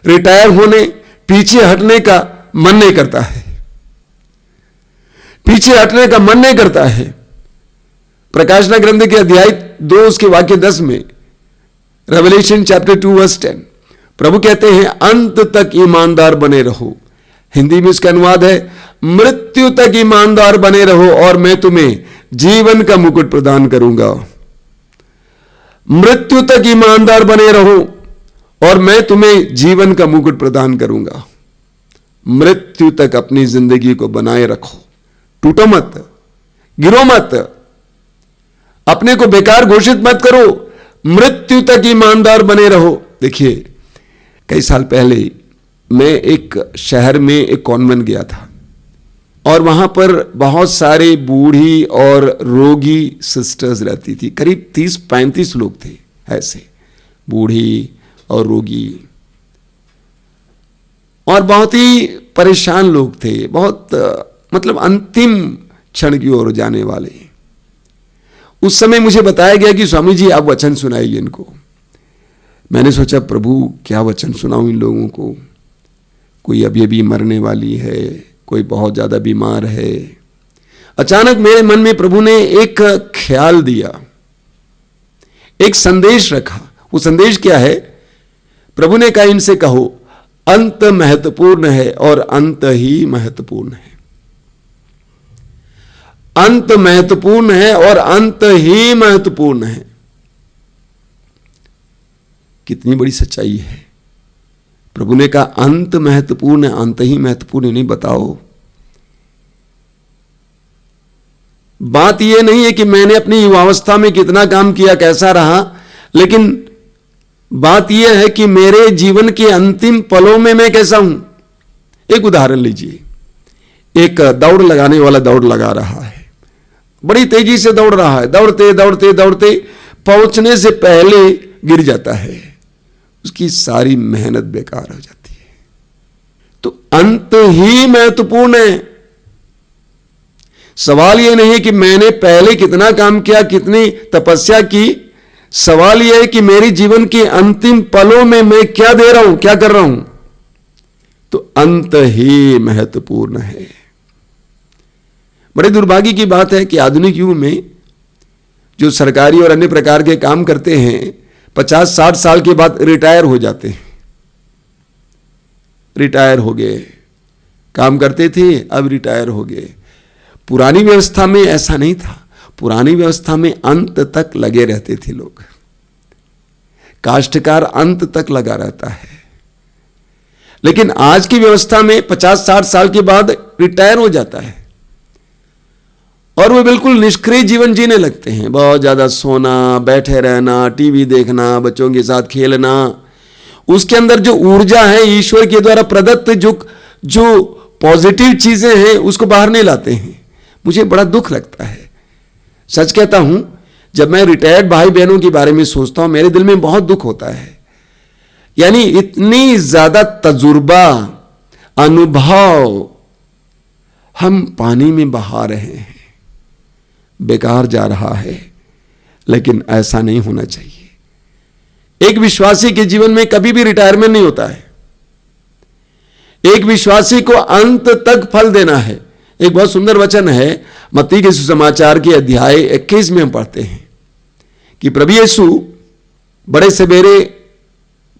रिटायर होने, पीछे हटने का मन नहीं करता है, पीछे हटने का मन नहीं करता है। प्रकाशना ग्रंथ के अध्याय 2 उसके वाक्य 10 में, रेवलेशन चैप्टर 2 वर्स 10, प्रभु कहते हैं अंत तक ईमानदार बने रहो। हिंदी में इसका अनुवाद है मृत्यु तक ईमानदार बने रहो और मैं तुम्हें जीवन का मुकुट प्रदान करूंगा। मृत्यु तक ईमानदार बने रहो और मैं तुम्हें जीवन का मुकुट प्रदान करूंगा। मृत्यु तक अपनी जिंदगी को बनाए रखो, टूटो मत, गिरो मत, अपने को बेकार घोषित मत करो, मृत्यु तक ईमानदार बने रहो। देखिए, कई साल पहले मैं एक शहर में एक कॉन्वेंट गया था और वहां पर बहुत सारे बूढ़ी और रोगी सिस्टर्स रहती थी, करीब 30-35 लोग थे ऐसे, बूढ़ी और रोगी, और बहुत ही परेशान लोग थे, बहुत मतलब अंतिम क्षण की ओर जाने वाले। उस समय मुझे बताया गया कि स्वामी जी आप वचन सुनाइए इनको। मैंने सोचा प्रभु क्या वचन सुनाऊं इन लोगों को, कोई अभी अभी मरने वाली है, कोई बहुत ज्यादा बीमार है। अचानक मेरे मन में प्रभु ने एक ख्याल दिया, एक संदेश रखा। वो संदेश क्या है? प्रभु ने कहा इनसे कहो अंत महत्वपूर्ण है और अंत ही महत्वपूर्ण है। अंत महत्वपूर्ण है और अंत ही महत्वपूर्ण है। कितनी बड़ी सच्चाई है। प्रभु ने कहा अंत महत्वपूर्ण है, अंत ही महत्वपूर्ण नहीं। बताओ, बात यह नहीं है कि मैंने अपनी युवावस्था में कितना काम किया, कैसा रहा, लेकिन बात यह है कि मेरे जीवन के अंतिम पलों में मैं कैसा हूं। एक उदाहरण लीजिए, एक दौड़ लगाने वाला दौड़ लगा रहा है, बड़ी तेजी से दौड़ रहा है, दौड़ते दौड़ते दौड़ते पहुंचने से पहले गिर जाता है, उसकी सारी मेहनत बेकार हो जाती है। तो अंत ही महत्वपूर्ण है। सवाल यह नहीं है कि मैंने पहले कितना काम किया, कितनी तपस्या की, सवाल यह है कि मेरे जीवन के अंतिम पलों में मैं क्या दे रहा हूं, क्या कर रहा हूं। तो अंत ही महत्वपूर्ण है। बड़े दुर्भाग्य की बात है कि आधुनिक युग में जो सरकारी और अन्य प्रकार के काम करते हैं 50-60 साल के बाद रिटायर हो जाते हैं। रिटायर हो गए, काम करते थे अब रिटायर हो गए। पुरानी व्यवस्था में ऐसा नहीं था। पुरानी व्यवस्था में अंत तक लगे रहते थे लोग। काष्ठकार अंत तक लगा रहता है, लेकिन आज की व्यवस्था में 50-60 साल के बाद रिटायर हो जाता है और वो बिल्कुल निष्क्रिय जीवन जीने लगते हैं। बहुत ज्यादा सोना, बैठे रहना, टीवी देखना, बच्चों के साथ खेलना, उसके अंदर जो ऊर्जा है ईश्वर के द्वारा प्रदत्त जो पॉजिटिव चीजें हैं उसको बाहर नहीं लाते हैं। मुझे बड़ा दुख लगता है, सच कहता हूं। जब मैं रिटायर्ड भाई बहनों के बारे में सोचता हूं मेरे दिल में बहुत दुख होता है। यानी इतनी ज्यादा तजुर्बा, अनुभव हम पानी में बहा रहे हैं, बेकार जा रहा है। लेकिन ऐसा नहीं होना चाहिए। एक विश्वासी के जीवन में कभी भी रिटायरमेंट नहीं होता है। एक विश्वासी को अंत तक फल देना है। एक बहुत सुंदर वचन है, मत्ती के सुसमाचार के अध्याय 21 में हम पढ़ते हैं कि प्रभु यीशु बड़े सवेरे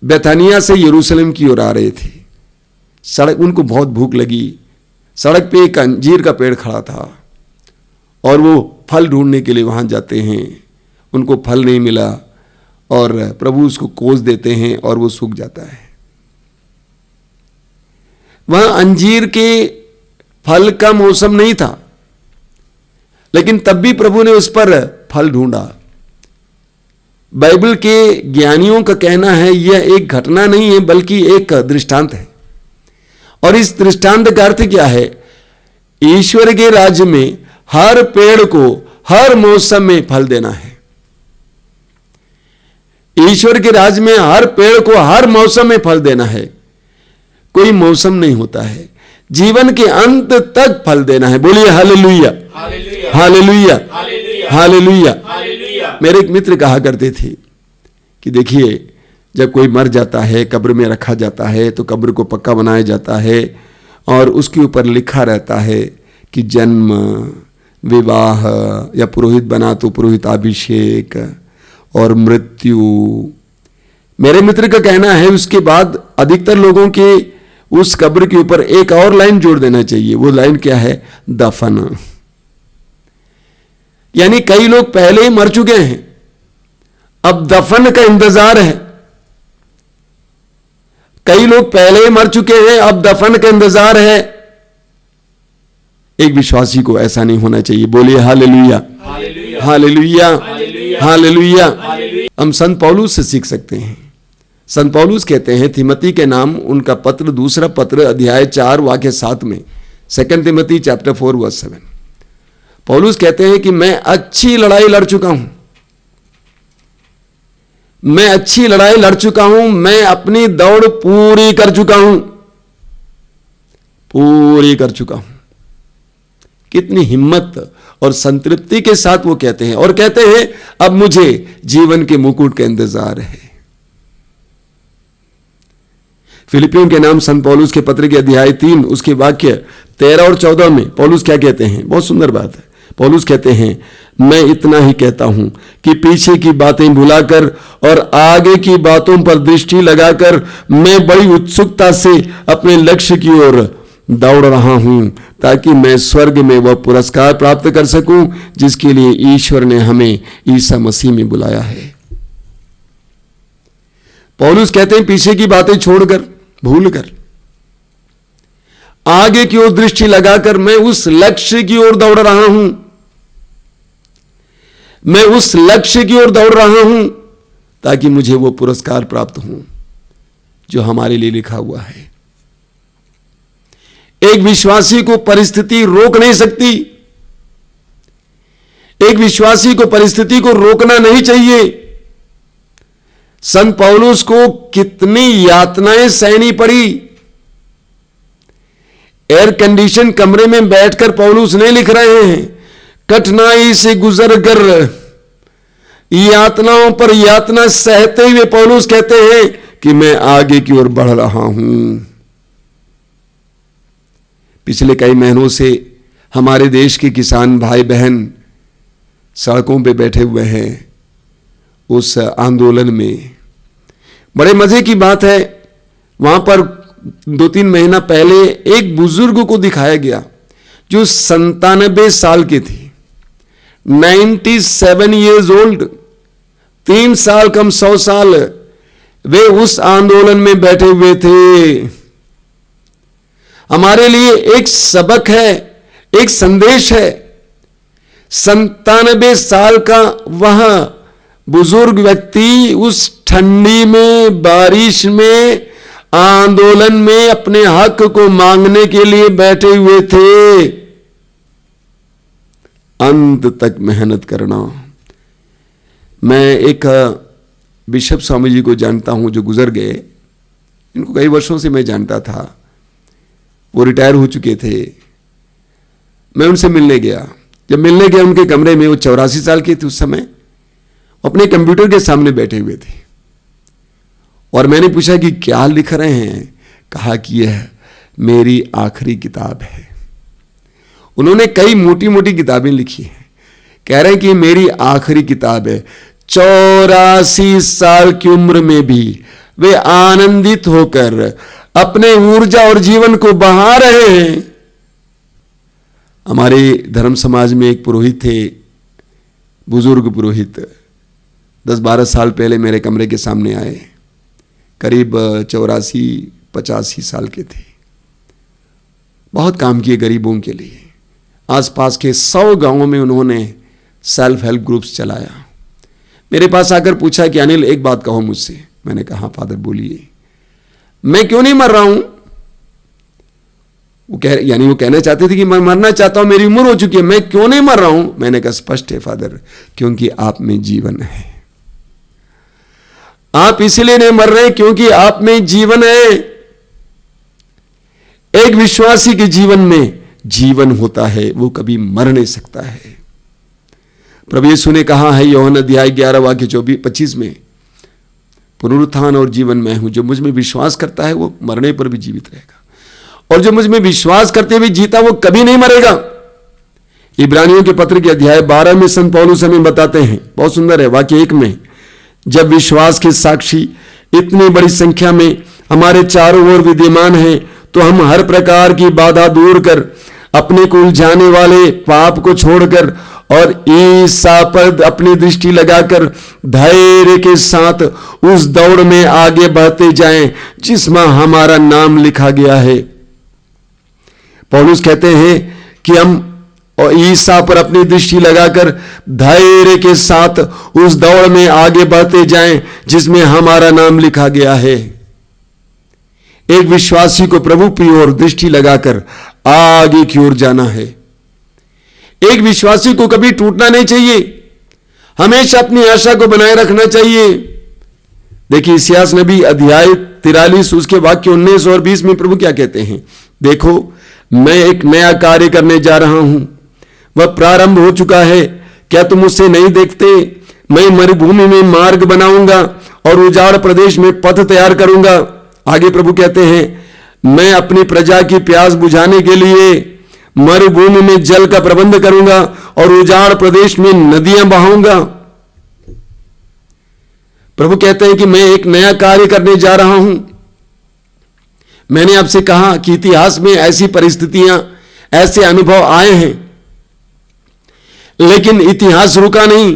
बेथानिया से यरूशलेम की ओर आ रहे थे। सड़क, उनको बहुत भूख लगी। सड़क पे एक अंजीर का पेड़ खड़ा था और वो फल ढूंढने के लिए वहां जाते हैं। उनको फल नहीं मिला और प्रभु उसको कोस देते हैं और वो सूख जाता है। वहां अंजीर के फल का मौसम नहीं था, लेकिन तब भी प्रभु ने उस पर फल ढूंढा। बाइबल के ज्ञानियों का कहना है यह एक घटना नहीं है बल्कि एक दृष्टांत है। और इस दृष्टांत का अर्थ क्या है? ईश्वर के राज्य में हर पेड़ को हर मौसम में फल देना है। ईश्वर के राज्य में हर पेड़ को हर मौसम में फल देना है। कोई मौसम नहीं होता है, जीवन के अंत तक फल देना है। बोलिए हालेलुया, हालेलुया, हालेलुया। मेरे एक मित्र कहा करते थे कि देखिए, जब कोई मर जाता है, कब्र में रखा जाता है, तो कब्र को पक्का बनाया जाता है और उसके ऊपर लिखा रहता है कि जन्म, विवाह, या पुरोहित बना तो पुरोहिताभिषेक और मृत्यु। मेरे मित्र का कहना है उसके बाद अधिकतर लोगों के उस कब्र के ऊपर एक और लाइन जोड़ देना चाहिए। वो लाइन क्या है? दफन। यानी कई लोग पहले ही मर चुके हैं, अब दफन का इंतजार है। कई लोग पहले ही मर चुके हैं, अब दफन का इंतजार है। एक विश्वासी को ऐसा नहीं होना चाहिए। बोलिए हालेलुया, हालेलुया, हालेलुया। हम संत पौलुस से सीख सकते हैं। संत पौलुस कहते हैं, तिमोथी के नाम उनका पत्र, दूसरा पत्र, अध्याय 4 वाक्य 7 में, 2 तिमोथी चैप्टर 4 वर्स 7, पौलुस कहते हैं कि मैं अच्छी लड़ाई लड़ चुका हूं, मैं अच्छी लड़ाई लड़ चुका हूं, मैं अपनी दौड़ पूरी कर चुका हूं, पूरी कर चुका हूं। कितनी हिम्मत और संतृप्ति के साथ वो कहते हैं, और कहते हैं अब मुझे जीवन के मुकुट का इंतजार है। फिलिपियों के नाम संत पौलुस के पत्र के अध्याय 3 उसके वाक्य 13 और 14 में पौलुस क्या कहते हैं? बहुत सुंदर बात है। पौलुस कहते हैं, मैं इतना ही कहता हूं कि पीछे की बातें भुलाकर और आगे की बातों पर दृष्टि लगाकर मैं बड़ी उत्सुकता से अपने लक्ष्य की ओर दौड़ रहा हूं, ताकि मैं स्वर्ग में वह पुरस्कार प्राप्त कर सकूं जिसके लिए ईश्वर ने हमें ईसा मसीह में बुलाया है। पौलुस कहते हैं पीछे की बातें छोड़कर, भूलकर, आगे की ओर दृष्टि लगाकर मैं उस लक्ष्य की ओर दौड़ रहा हूं, मैं उस लक्ष्य की ओर दौड़ रहा हूं ताकि मुझे वो पुरस्कार प्राप्त हो जो हमारे लिए लिखा हुआ है। एक विश्वासी को परिस्थिति रोक नहीं सकती, एक विश्वासी को परिस्थिति को रोकना नहीं चाहिए। संत पौलुस को कितनी यातनाएं सहनी पड़ी। एयर कंडीशन कमरे में बैठकर पौलुस नहीं लिख रहे हैं, कठिनाई से गुजर कर यातनाओं पर यातना सहते हुए पौलुस कहते हैं कि मैं आगे की ओर बढ़ रहा हूं। पिछले कई महीनों से हमारे देश के किसान भाई बहन सड़कों पे बैठे हुए हैं उस आंदोलन में। बड़े मजे की बात है, वहां पर 2-3 महीना पहले एक बुजुर्ग को दिखाया गया जो 97 साल के थे, 97 years old, 3 साल कम 100 साल वे उस आंदोलन में बैठे हुए थे। हमारे लिए एक सबक है, एक संदेश है। 97 साल का वह बुजुर्ग व्यक्ति उस ठंडी में, बारिश में, आंदोलन में अपने हक को मांगने के लिए बैठे हुए थे। अंत तक मेहनत करना। मैं एक बिशप स्वामी जी को जानता हूं जो गुजर गए। इनको कई वर्षों से मैं जानता था, वो रिटायर हो चुके थे। मैं उनसे मिलने गया। जब मिलने गया उनके कमरे में, वो 84 साल के थे उस समय, अपने कंप्यूटर के सामने बैठे हुए थे। और मैंने पूछा कि क्या लिख रहे हैं? कहा कि यह मेरी आखिरी किताब है। उन्होंने कई मोटी मोटी किताबें लिखी हैं, कह रहे हैं कि मेरी आखिरी किताब है। 84 साल की उम्र में भी वे आनंदित होकर अपने ऊर्जा और जीवन को बहा रहे हैं। हमारे धर्म समाज में एक पुरोहित थे, बुजुर्ग पुरोहित, 10-12 साल पहले मेरे कमरे के सामने आए। करीब 84-85 साल के थे। बहुत काम किए गरीबों के लिए, आसपास के 100 गांवों में उन्होंने सेल्फ हेल्प ग्रुप्स चलाया। मेरे पास आकर पूछा कि अनिल एक बात कहो मुझसे। मैंने कहा हाँ फादर बोलिए। मैं क्यों नहीं मर रहा हूं? वो कहना चाहते थे कि मैं मरना चाहता हूं, मेरी उम्र हो चुकी है, मैं क्यों नहीं मर रहा हूं? मैंने कहा स्पष्ट है फादर, क्योंकि आप में जीवन है। आप इसलिए नहीं मर रहे क्योंकि आप में जीवन है। एक विश्वासी के जीवन में जीवन होता है, वो कभी मर नहीं सकता है। प्रभु यीशु ने कहा है यूहन्ना अध्याय 11 वाक्य 25 में, पुनरुत्थान और जीवन मैं हूं, जो मुझ में विश्वास करता है वो मरने पर भी जीवित रहेगा, और जो मुझ में विश्वास करते हुए जीता वो कभी नहीं मरेगा। इब्रानियों के पत्र के अध्याय 12 में संत पौलुस हमें बताते हैं, बहुत सुंदर है, वाक्य 1 में, जब विश्वास के साक्षी इतनी बड़ी संख्या में हमारे चारों ओर विद्यमान हैं, तो हम हर प्रकार की बाधा दूर कर अपने को उलझाने वाले पाप को छोड़कर और ईसा पर अपनी दृष्टि लगाकर धैर्य के साथ उस दौड़ में आगे बढ़ते जाएं जिसमें हमारा नाम लिखा गया है। पौलुस कहते हैं कि हम ईसा पर अपनी दृष्टि लगाकर धैर्य के साथ उस दौड़ में आगे बढ़ते जाएं जिसमें हमारा नाम लिखा गया है। एक विश्वासी को प्रभु की ओर दृष्टि लगाकर आगे की ओर जाना है। एक विश्वासी को कभी टूटना नहीं चाहिए, हमेशा अपनी आशा को बनाए रखना चाहिए। देखिए इस्यास नबी अध्याय 43 उसके वाक्य 19 और 20 में प्रभु क्या कहते हैं, देखो मैं एक नया कार्य करने जा रहा हूं, वह प्रारंभ हो चुका है, क्या तुम उसे नहीं देखते? मैं मरुभूमि में मार्ग बनाऊंगा और उजाड़ प्रदेश में पथ तैयार करूंगा। आगे प्रभु कहते हैं, मैं अपनी प्रजा की प्यास बुझाने के लिए मरुभूमि में जल का प्रबंध करूंगा और उजाड़ प्रदेश में नदियां बहाऊंगा। प्रभु कहते हैं कि मैं एक नया कार्य करने जा रहा हूं। मैंने आपसे कहा कि इतिहास में ऐसी परिस्थितियां, ऐसे अनुभव आए हैं, लेकिन इतिहास रुका नहीं।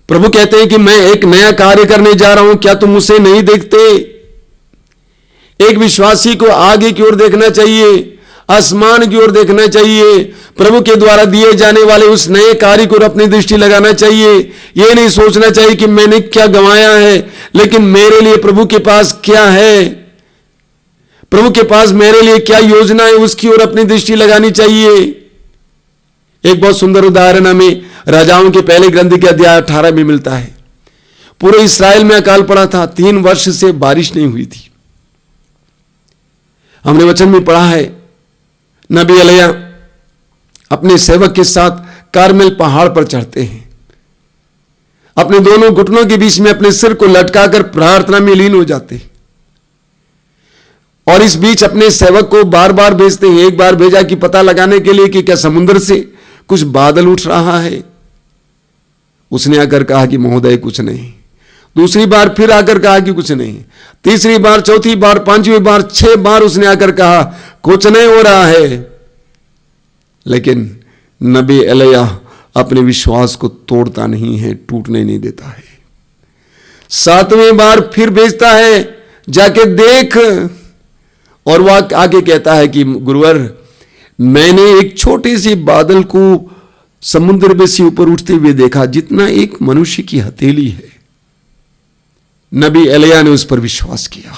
प्रभु कहते हैं कि मैं एक नया कार्य करने जा रहा हूं, क्या तुम उसे नहीं देखते? एक विश्वासी को आगे की ओर देखना चाहिए, आसमान की ओर देखना चाहिए, प्रभु के द्वारा दिए जाने वाले उस नए कार्य को अपनी दृष्टि लगाना चाहिए। यह नहीं सोचना चाहिए कि मैंने क्या गंवाया है, लेकिन मेरे लिए प्रभु के पास क्या है, प्रभु के पास मेरे लिए क्या योजना है, उसकी ओर अपनी दृष्टि लगानी चाहिए। एक बहुत सुंदर उदाहरण हमें राजाओं के पहले ग्रंथ के अध्याय 18 में मिलता है। पूरे इस्राएल में अकाल पड़ा था, 3 वर्ष से बारिश नहीं हुई थी। हमने वचन में पढ़ा है, नबी एलिया अपने सेवक के साथ कारमेल पहाड़ पर चढ़ते हैं, अपने दोनों घुटनों के बीच में अपने सिर को लटकाकर प्रार्थना में लीन हो जाते हैं, और इस बीच अपने सेवक को बार बार भेजते हैं। एक बार भेजा कि पता लगाने के लिए कि क्या समुद्र से कुछ बादल उठ रहा है। उसने आकर कहा कि महोदय कुछ नहीं। दूसरी बार फिर आकर कहा कि कुछ नहीं। तीसरी बार, चौथी बार, 5वीं बार, 6 बार उसने आकर कहा कुछ नहीं हो रहा है। लेकिन नबी एलिया अपने विश्वास को तोड़ता नहीं है, टूटने नहीं देता है। 7वें बार फिर भेजता है, जाके देख, और वह आगे कहता है कि गुरुवर मैंने एक छोटे से बादल को समुद्र में से ऊपर उठते हुए देखा जितना एक मनुष्य की हथेली है। नबी एलिया ने उस पर विश्वास किया,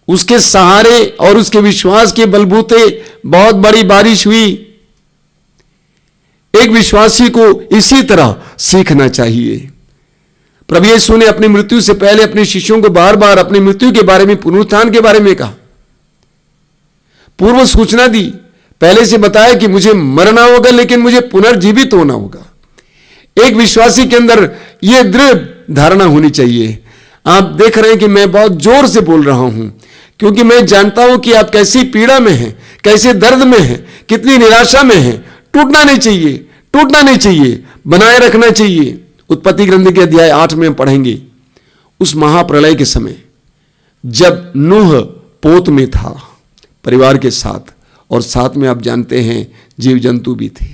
उसके सहारे और उसके विश्वास के बलबूते बहुत बड़ी बारिश हुई। एक विश्वासी को इसी तरह सीखना चाहिए। प्रभु यीशु ने अपनी मृत्यु से पहले अपने शिष्यों को बार बार अपनी मृत्यु के बारे में, पुनरुत्थान के बारे में कहा, पूर्व सूचना दी, पहले से बताया कि मुझे मरना होगा लेकिन मुझे पुनर्जीवित होना होगा। एक विश्वासी के अंदर यह दृढ़ धारणा होनी चाहिए। आप देख रहे हैं कि मैं बहुत जोर से बोल रहा हूं क्योंकि मैं जानता हूं कि आप कैसी पीड़ा में हैं, कैसे दर्द में हैं, कितनी निराशा में हैं। टूटना नहीं चाहिए, टूटना नहीं चाहिए, बनाए रखना चाहिए। उत्पत्ति ग्रंथ के अध्याय 8 में पढ़ेंगे, उस महाप्रलय के समय जब नूह पोत में था परिवार के साथ, और साथ में आप जानते हैं जीव जंतु भी थे।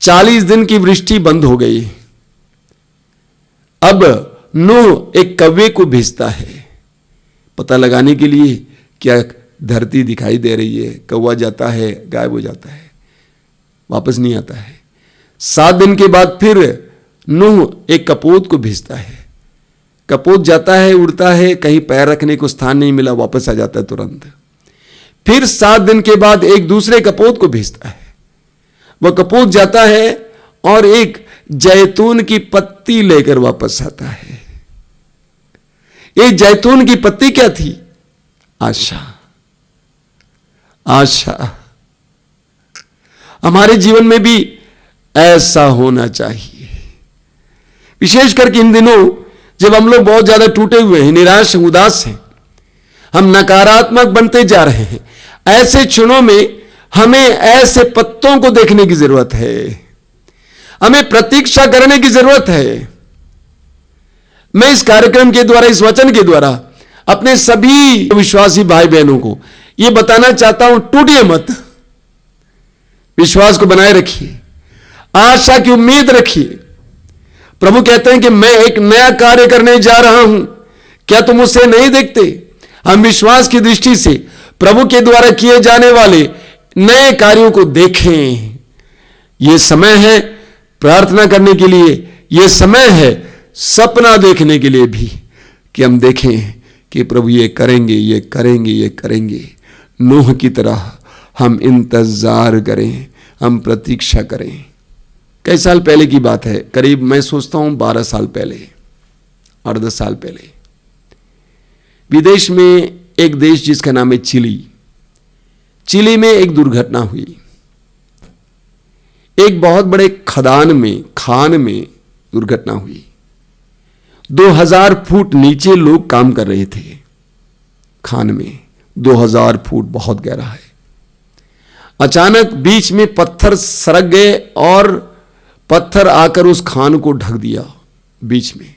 40 दिन की वृष्टि बंद हो गई। अब नूह एक कौवे को भेजता है पता लगाने के लिए क्या धरती दिखाई दे रही है, कौवा जाता है, गायब हो जाता है, वापस नहीं आता है। 7 दिन के बाद फिर नूह एक कपोत को भेजता है। कपोत जाता है, उड़ता है, कहीं पैर रखने को स्थान नहीं मिला, वापस आ जाता है तुरंत। फिर 7 दिन के बाद एक दूसरे कपोत को भेजता है। वह कपोत जाता है और एक जैतून की पत्ती लेकर वापस आता है। ये जैतून की पत्ती क्या थी? आशा। आशा। हमारे जीवन में भी ऐसा होना चाहिए, विशेष करके इन दिनों जब हम लोग बहुत ज्यादा टूटे हुए हैं, निराश हैं, उदास हैं, हम नकारात्मक बनते जा रहे हैं। ऐसे क्षणों में हमें ऐसे पत्तों को देखने की जरूरत है, हमें प्रतीक्षा करने की जरूरत है। मैं इस कार्यक्रम के द्वारा, इस वचन के द्वारा अपने सभी विश्वासी भाई बहनों को यह बताना चाहता हूं, टूटिए मत, विश्वास को बनाए रखिए, आशा की उम्मीद रखिए। प्रभु कहते हैं कि मैं एक नया कार्य करने जा रहा हूं, क्या तुम उसे नहीं देखते? हम विश्वास की दृष्टि से प्रभु के द्वारा किए जाने वाले नए कार्यों को देखें। यह समय है प्रार्थना करने के लिए, यह समय है सपना देखने के लिए भी, कि हम देखें कि प्रभु ये करेंगे, ये करेंगे, ये करेंगे। नूह की तरह हम इंतजार करें, हम प्रतीक्षा करें। कई साल पहले की बात है, करीब मैं सोचता हूं 12 साल पहले और 10 साल पहले, विदेश में एक देश जिसका नाम है चिली, चिली में एक दुर्घटना हुई। एक बहुत बड़े खान में दुर्घटना हुई। 2000 फुट नीचे लोग काम कर रहे थे खान में। 2000 फुट बहुत गहरा है। अचानक बीच में पत्थर सरक गए और पत्थर आकर उस खान को ढक दिया बीच में।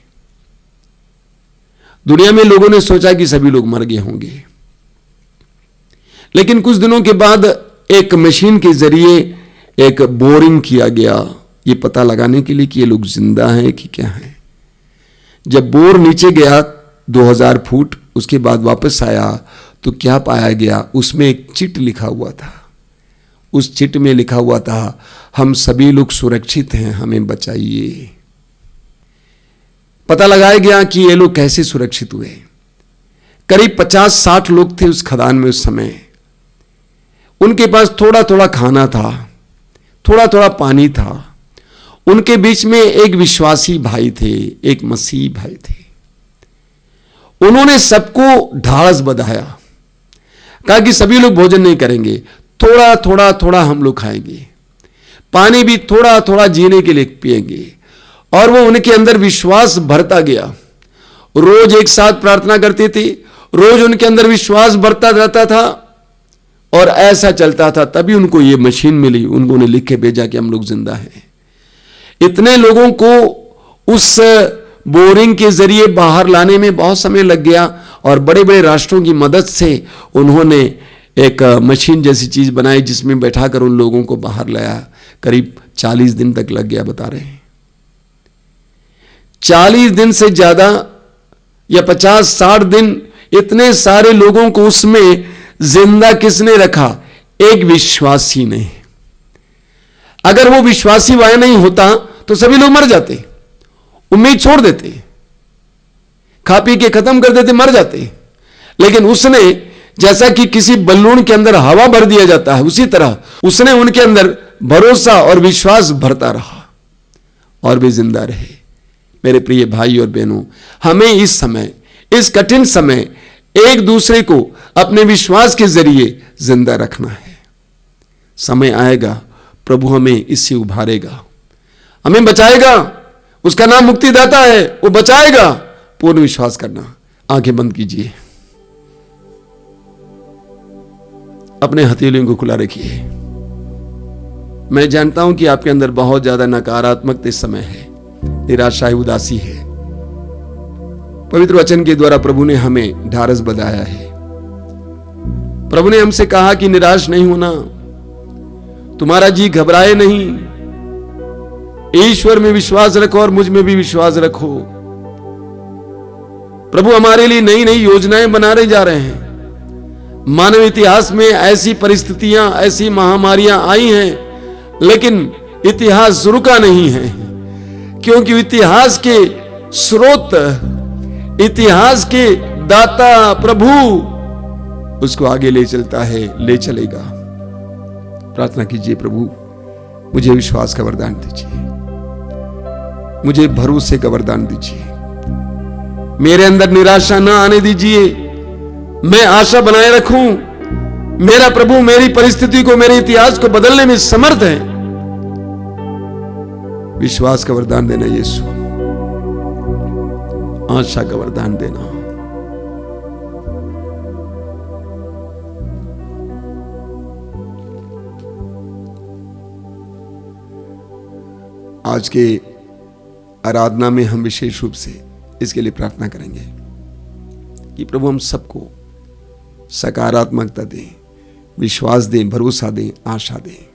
दुनिया में लोगों ने सोचा कि सभी लोग मर गए होंगे, लेकिन कुछ दिनों के बाद एक मशीन के जरिए एक बोरिंग किया गया, ये पता लगाने के लिए कि ये लोग जिंदा हैं कि क्या हैं। जब बोर नीचे गया 2000 फुट, उसके बाद वापस आया तो क्या पाया गया? उसमें एक चिट लिखा हुआ था। उस चिट में लिखा हुआ था, हम सभी लोग सुरक्षित हैं, हमें बचाइए। पता लगाया गया कि ये लोग कैसे सुरक्षित हुए। करीब 50-60 लोग थे उस खदान में उस समय। उनके पास थोड़ा थोड़ा खाना था, थोड़ा थोड़ा पानी था। उनके बीच में एक विश्वासी भाई थे, एक मसीह भाई थे। उन्होंने सबको ढाढ़स बंधाया, कहा कि सभी लोग भोजन नहीं करेंगे, थोड़ा थोड़ा थोड़ा हम लोग खाएंगे, पानी भी थोड़ा थोड़ा जीने के लिए पिएंगे। और वो उनके अंदर विश्वास भरता गया। रोज एक साथ प्रार्थना करते थे, रोज उनके अंदर विश्वास बढ़ता रहता था और ऐसा चलता था। तभी उनको ये मशीन मिली, उन्होंने लिख के भेजा कि हम लोग जिंदा हैं। इतने लोगों को उस बोरिंग के जरिए बाहर लाने में बहुत समय लग गया और बड़े बड़े राष्ट्रों की मदद से उन्होंने एक मशीन जैसी चीज बनाई जिसमें बैठाकर उन लोगों को बाहर लाया। करीब 40 दिन तक लग गया, बता रहे हैं। 40 दिन से ज्यादा या 50-60 दिन, इतने सारे लोगों को उसमें जिंदा किसने रखा? एक विश्वासी ने। अगर वो विश्वासी वहां नहीं होता तो सभी लोग मर जाते, उम्मीद छोड़ देते, खा पी के खत्म कर देते, मर जाते। लेकिन उसने, जैसा कि किसी बलून के अंदर हवा भर दिया जाता है, उसी तरह उसने उनके अंदर भरोसा और विश्वास भरता रहा और वे जिंदा रहे। मेरे प्रिय भाई और बहनों, हमें इस समय, इस कठिन समय एक दूसरे को अपने विश्वास के जरिए जिंदा रखना है। समय आएगा, प्रभु हमें इससे उभारेगा, हमें बचाएगा। उसका नाम मुक्तिदाता है, वो बचाएगा। पूर्ण विश्वास करना। आंखें बंद कीजिए, अपने हथेलियों को खुला रखिए। मैं जानता हूं कि आपके अंदर बहुत ज्यादा नकारात्मकता इस समय है, निराशा है, उदासी है। पवित्र वचन के द्वारा प्रभु ने हमें ढाढ़स बंधाया है। प्रभु ने हमसे कहा कि निराश नहीं होना, तुम्हारा जी घबराए नहीं, ईश्वर में विश्वास रखो और मुझ में भी विश्वास रखो। प्रभु हमारे लिए नई नई योजनाएं बनाने जा रहे हैं। मानव इतिहास में ऐसी परिस्थितियां, ऐसी महामारियां आई हैं, लेकिन इतिहास रुका नहीं है, क्योंकि इतिहास के स्रोत, इतिहास के दाता प्रभु उसको आगे ले चलता है, ले चलेगा। प्रार्थना कीजिए, प्रभु मुझे विश्वास का वरदान दीजिए, मुझे भरोसे का वरदान दीजिए, मेरे अंदर निराशा ना आने दीजिए, मैं आशा बनाए रखूं। मेरा प्रभु मेरी परिस्थिति को, मेरे इतिहास को बदलने में समर्थ है। विश्वास का वरदान देना यीशु, आशा का वरदान देना। आज के आराधना में हम विशेष रूप से इसके लिए प्रार्थना करेंगे कि प्रभु हम सबको सकारात्मकता दें, विश्वास दें, भरोसा दें, आशा दें।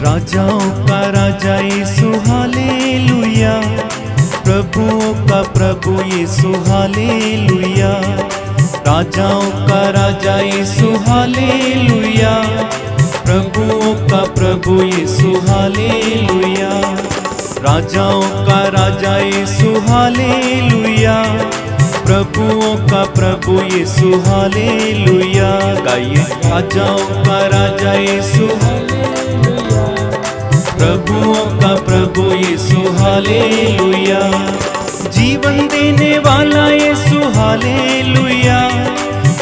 राजाओं का राजा यीशु हालेलुया, प्रभुओं का प्रभु यीशु हालेलुया, राजाओं का राजा यीशु हालेलुया, प्रभुओं का प्रभु यीशु हालेलुया, राजाओं का राजा यीशु हालेलुया, प्रभुओं का प्रभु यीशु हालेलुया। गाइए, राजाओं का राजा यीशु हालेलुया, प्रभुओं का प्रभु यीशु हालेलुया, जीवन देने वाला यीशु हालेलुया,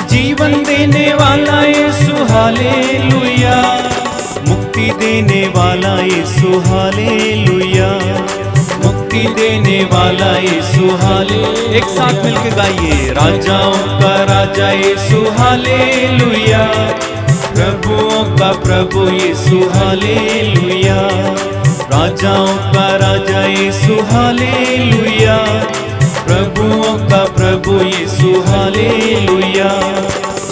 जीवन देने वाला यीशु हालेलुया, मुक्ति देने वाला यीशु हालेलुया, मुक्ति देने वाला यीशु हालेलुया। एक साथ मिलकर गाइए, राजाओं का राजा यीशु हालेलुया, प्रभुओं का प्रभु यीशु हालेलुया, राजाओं का राजा यीशु हालेलुया, प्रभुओं का प्रभु यीशु हालेलुया,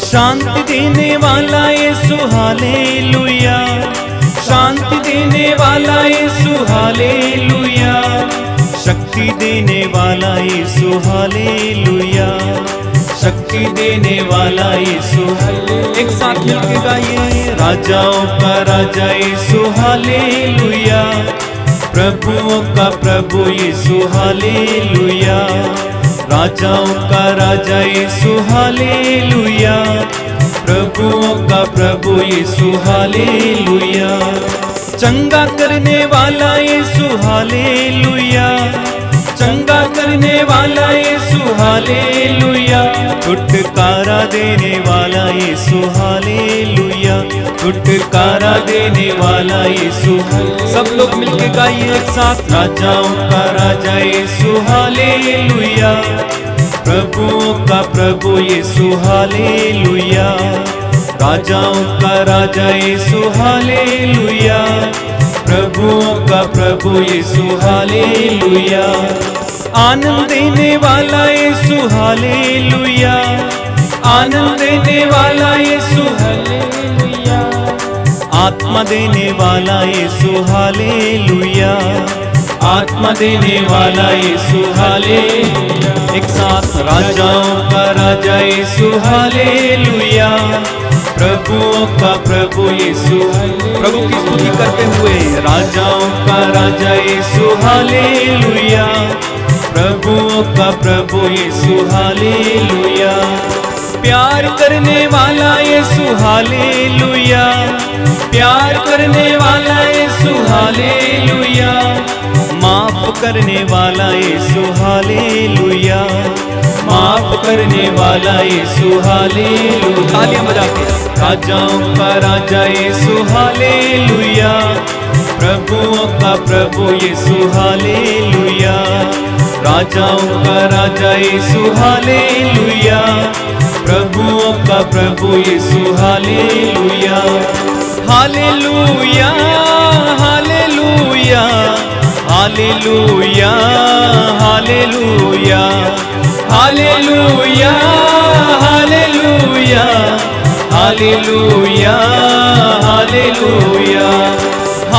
शांति देने वाला यीशु हालेलुया, शांति देने वाला यीशु हालेलुया, शक्ति देने वाला यीशु हालेलुया, शक्ति देने वाला यीशु। एक साथ मिलकर गाइए, राजाओं का राजा यीशु हालेलुया, प्रभुओं का प्रभु यीशु हालेलुया, राजाओं का राजा यीशु हालेलुया, प्रभुओं का प्रभु यीशु हालेलुया, चंगा करने वाला यीशु हालेलुया, चंगा करने वाला यीशु हालेलुया, छुटकारा देने वाला यीशु हालेलुया, छुटकारा देने वाला यीशु। सब लोग मिलके गाइए एक साथ, राजाओं का राजा यीशु हालेलुया, प्रभुओं का प्रभु यीशु हालेलुया, राजाओं का राजा यीशु हालेलुया, प्रभुओं का प्रभु यीशु हालेलुया, आनंद देने वाला यीशु हालेलुया, आनंद देने वाला यीशु हालेलुया, आत्मा देने वाला यीशु हालेलुया, आत्मा देने वाला यीशु हालेलुया। एक साथ, राजाओं का राजा यीशु हालेलुया, प्रभुओं का प्रभु यीशु। प्रभु की स्तुति करते हुए, राजाओं का राजा यीशु हालेलुया, प्रभुओं का प्रभु यीशु हालेलुया, प्यार करने वाला यीशु हालेलुया, प्यार करने वाला यीशु हालेलुया, माफ करने वाला यीशु हालेलुया, माफ करने वाला यीशु हालेलुया। तालियां बजा के, राजाओं का राजा यीशु हालेलुया, प्रभुओं का प्रभु यीशु हालेलुया, राजाओं का राजा यीशु हालेलुया, प्रभुओं का प्रभु यीशु hallelujah, hallelujah, hallelujah, hallelujah, hallelujah, hallelujah, hallelujah, hallelujah, हालेलुया,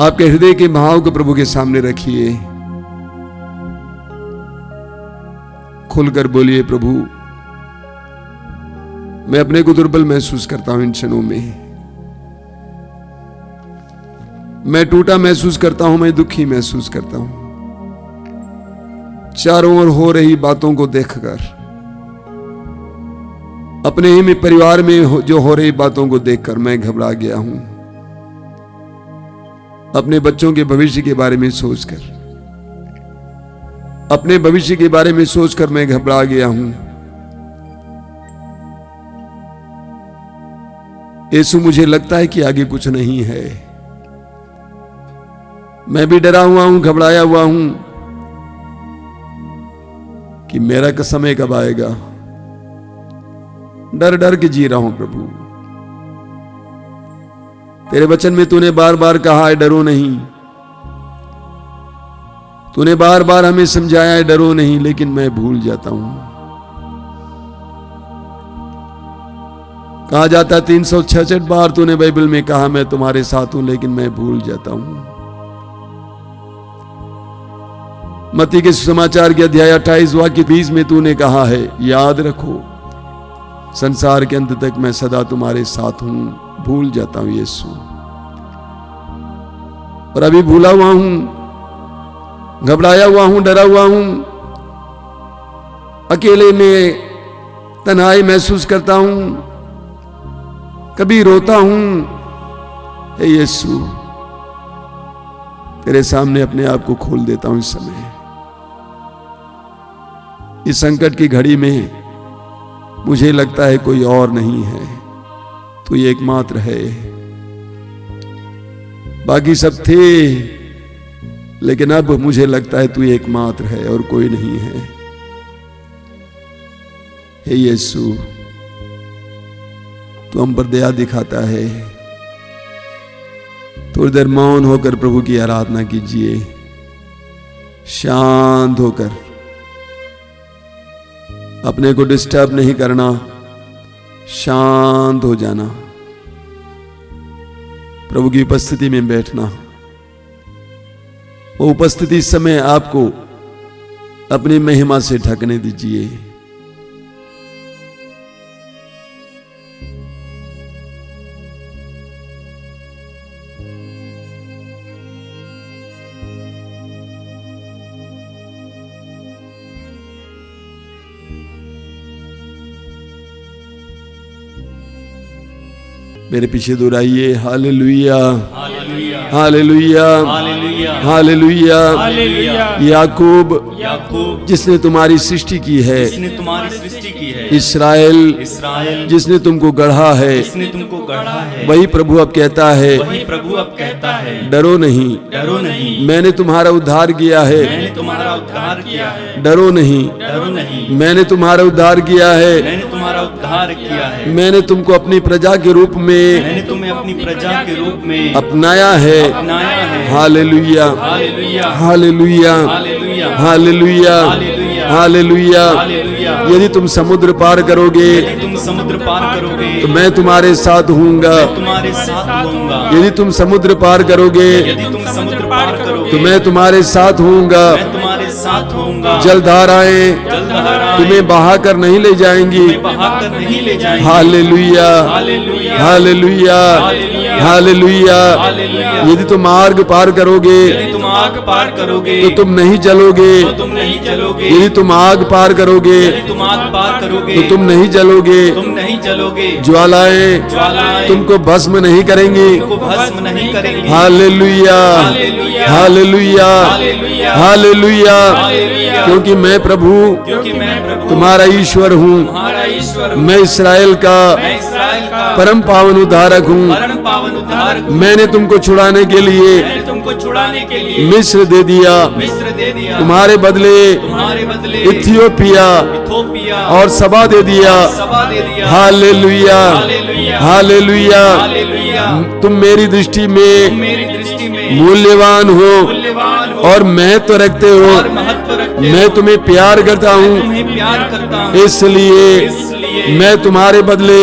आपके हृदय के भाव को प्रभु के सामने रखिए, खुलकर बोलिए, प्रभु मैं अपने को दुर्बल महसूस करता हूं इन क्षणों में, मैं टूटा महसूस करता हूं, मैं दुखी महसूस करता हूं। चारों ओर हो रही बातों को देखकर, अपने ही में परिवार में जो हो रही बातों को देखकर मैं घबरा गया हूं। अपने बच्चों के भविष्य के बारे में सोचकर, अपने भविष्य के बारे में सोचकर मैं घबरा गया हूं। यीशु, मुझे लगता है कि आगे कुछ नहीं है। मैं भी डरा हुआ हूं, घबराया हुआ हूं कि मेरा समय कब आएगा। डर डर के जी रहा हूं प्रभु। तेरे वचन में तूने बार बार कहा है डरो नहीं, तूने बार बार हमें समझाया है डरो नहीं, लेकिन मैं भूल जाता हूं। कहा जाता 366 बार तूने बाइबल में कहा मैं तुम्हारे साथ हूं, लेकिन मैं भूल जाता हूं। मत्ती के सुसमाचार के अध्याय 28 वाक्य 20 में तूने कहा है, याद रखो संसार के अंत तक मैं सदा तुम्हारे साथ हूं। भूल जाता हूं यीशु, और अभी भूला हुआ हूं, घबराया हुआ हूं, डरा हुआ हूं, अकेले में तन्हाई महसूस करता हूं, कभी रोता हूं। हे यीशु, तेरे सामने अपने आप को खोल देता हूं इस समय। इस संकट की घड़ी में मुझे लगता है कोई और नहीं है, तू एकमात्र है। बाकी सब थे, लेकिन अब मुझे लगता है तू एकमात्र है और कोई नहीं है। हे यीशु, तू हम पर दया दिखाता है। थोड़ी देर मौन होकर प्रभु की आराधना कीजिए, शांत होकर, अपने को डिस्टर्ब नहीं करना, शांत हो जाना, प्रभु की उपस्थिति में बैठना। वो उपस्थिति इस समय आपको अपनी महिमा से ढकने दीजिए। मेरे पीछे दोहराइए, हालेलुया, हालेलुया, हालेलुया, हालेलुया। याकूब, जिसने तुम्हारी सृष्टि की है, इस्राएल, जिसने तुमको गढ़ा है, वही प्रभु अब कहता है, डरो नहीं, मैंने तुम्हारा उद्धार किया है, डरो नहीं, मैंने तुम्हारा उद्धार किया है, मैंने तुमको अपनी प्रजा के रूप में, मैंने तुम्हें अपनी प्रजा के रूप में अपनाया है। हालेलुया, हालेलुया, हालेलुया, हालेलुया। यदि तुम समुद्र पार करोगे, तो मैं तुम्हारे साथ हूँगा। यदि तुम समुद्र पार करोगे, तो मैं तुम्हारे साथ हूँगा। जलधाराएं तुम्हें बहाकर नहीं ले जाएंगी। Hallelujah, hallelujah, hallelujah. यदि तुम मार्ग पार करोगे, तो तुम नहीं जलोगे। यदि तुम आग पार करोगे, तो तुम नहीं जलोगे। ज्वालाएं तुमको भस्म नहीं करेंगी। Hallelujah, hallelujah, hallelujah. क्योंकि मैं प्रभु तुम्हारा ईश्वर हूँ। मैं इस्राएल का परम पावन उद्धारक हूँ। मैंने तुमको छुड़ाने के लिए मिस्र दे दिया। तुम्हारे बदले इथियोपिया और सबा दे दिया। Hallelujah, hallelujah. तुम मेरी दृष्टि में मूल्यवान हो और महत्व रखते हो। मैं तुम्हें प्यार करता हूँ, इसलिए मैं तुम्हारे बदले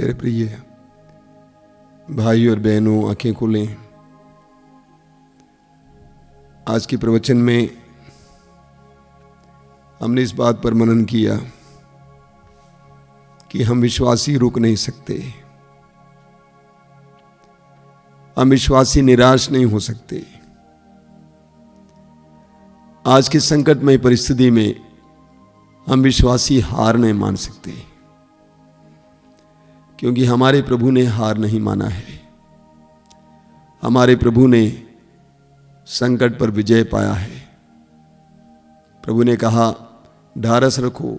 मेरे प्रिय भाई और बहनों, आंखें खोलें। आज के प्रवचन में हमने इस बात पर मनन किया कि हम विश्वासी रुक नहीं सकते, हम विश्वासी निराश नहीं हो सकते। आज के संकटमय परिस्थिति में हम विश्वासी हार नहीं मान सकते, क्योंकि हमारे प्रभु ने हार नहीं माना है। हमारे प्रभु ने संकट पर विजय पाया है। प्रभु ने कहा, ढारस रखो,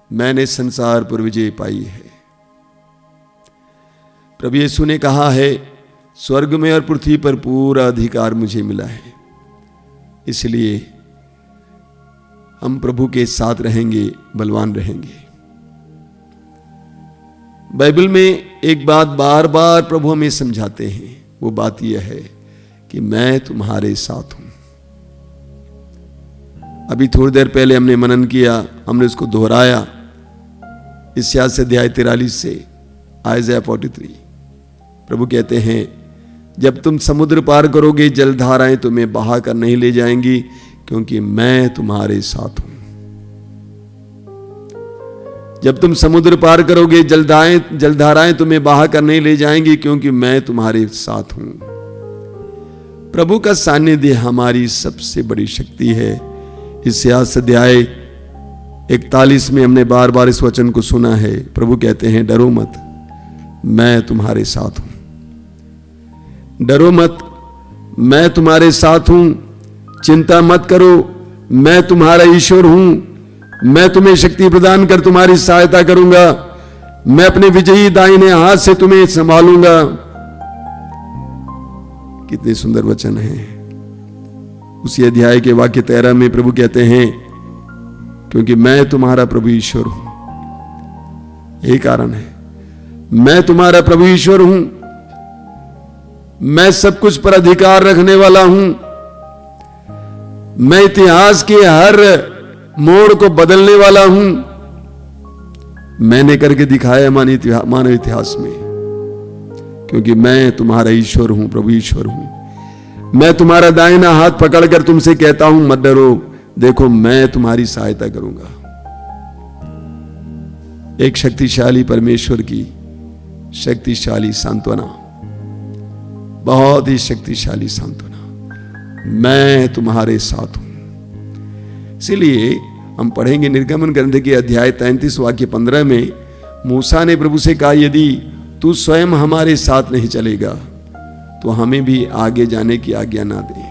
मैंने संसार पर विजय पाई है। प्रभु यीशु ने कहा है, स्वर्ग में और पृथ्वी पर पूरा अधिकार मुझे मिला है। इसलिए हम प्रभु के साथ रहेंगे, बलवान रहेंगे। बाइबल में एक बात बार बार प्रभु हमें समझाते हैं, वो बात यह है कि मैं तुम्हारे साथ हूं। अभी थोड़ी देर पहले हमने मनन किया, हमने उसको दोहराया। इस्याया से अध्याय 43 से आइज़ाया 43। प्रभु कहते हैं, जब तुम समुद्र पार करोगे, जलधाराएं तुम्हें बहा कर नहीं ले जाएंगी, क्योंकि मैं तुम्हारे साथ हूं। जब तुम समुद्र पार करोगे, जलधाराएं तुम्हें बहा कर नहीं ले जाएंगी, क्योंकि मैं तुम्हारे साथ हूं। प्रभु का सानिध्य हमारी सबसे बड़ी शक्ति है। इस्याया अध्याय 41 में हमने बार बार इस वचन को सुना है। प्रभु कहते हैं, डरो मत, मैं तुम्हारे साथ हूं। डरो मत, मैं तुम्हारे साथ हूं। चिंता मत करो, मैं तुम्हारा ईश्वर हूं। मैं तुम्हें शक्ति प्रदान कर तुम्हारी सहायता करूंगा। मैं अपने विजयी दाहिने हाथ से तुम्हें संभालूंगा। कितने सुंदर वचन है। उसी अध्याय के वाक्य 13 में प्रभु कहते हैं, क्योंकि मैं तुम्हारा प्रभु ईश्वर हूं। यही कारण है, मैं तुम्हारा प्रभु ईश्वर हूं। मैं सब कुछ पर अधिकार रखने वाला हूं। मैं इतिहास के हर मोड़ को बदलने वाला हूं। मैंने करके दिखाया मानव इतिहास में, क्योंकि मैं तुम्हारा ईश्वर हूं, प्रभु ईश्वर हूं। मैं तुम्हारा दाहिना हाथ पकड़कर तुमसे कहता हूं, मत डरो, देखो मैं तुम्हारी सहायता करूंगा। एक शक्तिशाली परमेश्वर की शक्तिशाली सांत्वना, बहुत ही शक्तिशाली सांत्वना, मैं तुम्हारे साथ हूं। इसलिए हम पढ़ेंगे निर्गमन ग्रंथ के अध्याय 33 वाक्य 15 में मूसा ने प्रभु से कहा, यदि तू स्वयं हमारे साथ नहीं चलेगा तो हमें भी आगे जाने की आज्ञा ना दे।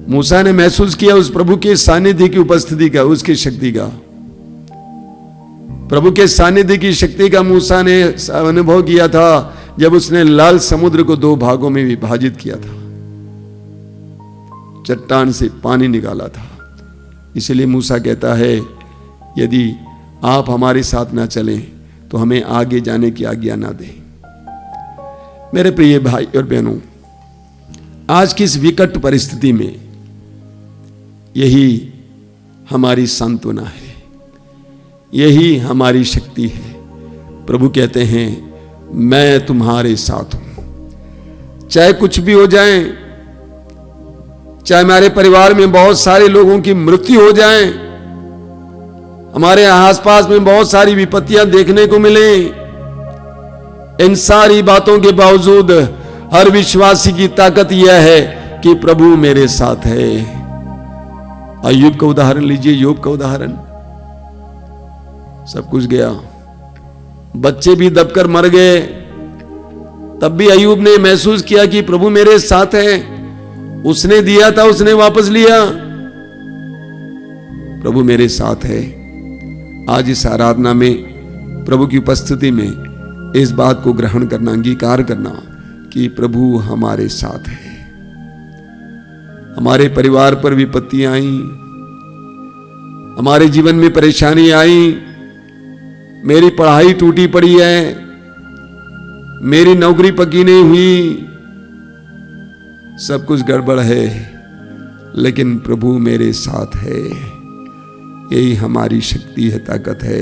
मूसा ने महसूस किया उस प्रभु के सानिध्य की उपस्थिति का, उसकी शक्ति का। प्रभु के सानिध्य की शक्ति का मूसा ने अनुभव किया था जब उसने लाल समुद्र को 2 भागों में विभाजित किया था, चट्टान से पानी निकाला था। इसलिए मूसा कहता है, यदि आप हमारे साथ ना चलें तो हमें आगे जाने की आज्ञा ना दें। मेरे प्रिय भाई और बहनों, आज की इस विकट परिस्थिति में यही हमारी सांत्वना है, यही हमारी शक्ति है। प्रभु कहते हैं, मैं तुम्हारे साथ हूं। चाहे कुछ भी हो जाए, चाहे हमारे परिवार में बहुत सारे लोगों की मृत्यु हो जाए, हमारे आसपास में बहुत सारी विपत्तियां देखने को मिले, इन सारी बातों के बावजूद हर विश्वासी की ताकत यह है कि प्रभु मेरे साथ है। अय्यूब का उदाहरण लीजिए, योग का उदाहरण। सब कुछ गया, बच्चे भी दबकर मर गए, तब भी अय्यूब ने महसूस किया कि प्रभु मेरे साथ है। उसने दिया था, उसने वापस लिया, प्रभु मेरे साथ है। आज इस आराधना में प्रभु की उपस्थिति में इस बात को ग्रहण करना, अंगीकार करना कि प्रभु हमारे साथ है। हमारे परिवार पर विपत्तियां आई, हमारे जीवन में परेशानी आई, मेरी पढ़ाई टूटी पड़ी है, मेरी नौकरी पक्की नहीं हुई, सब कुछ गड़बड़ है, लेकिन प्रभु मेरे साथ है। यही हमारी शक्ति है, ताकत है।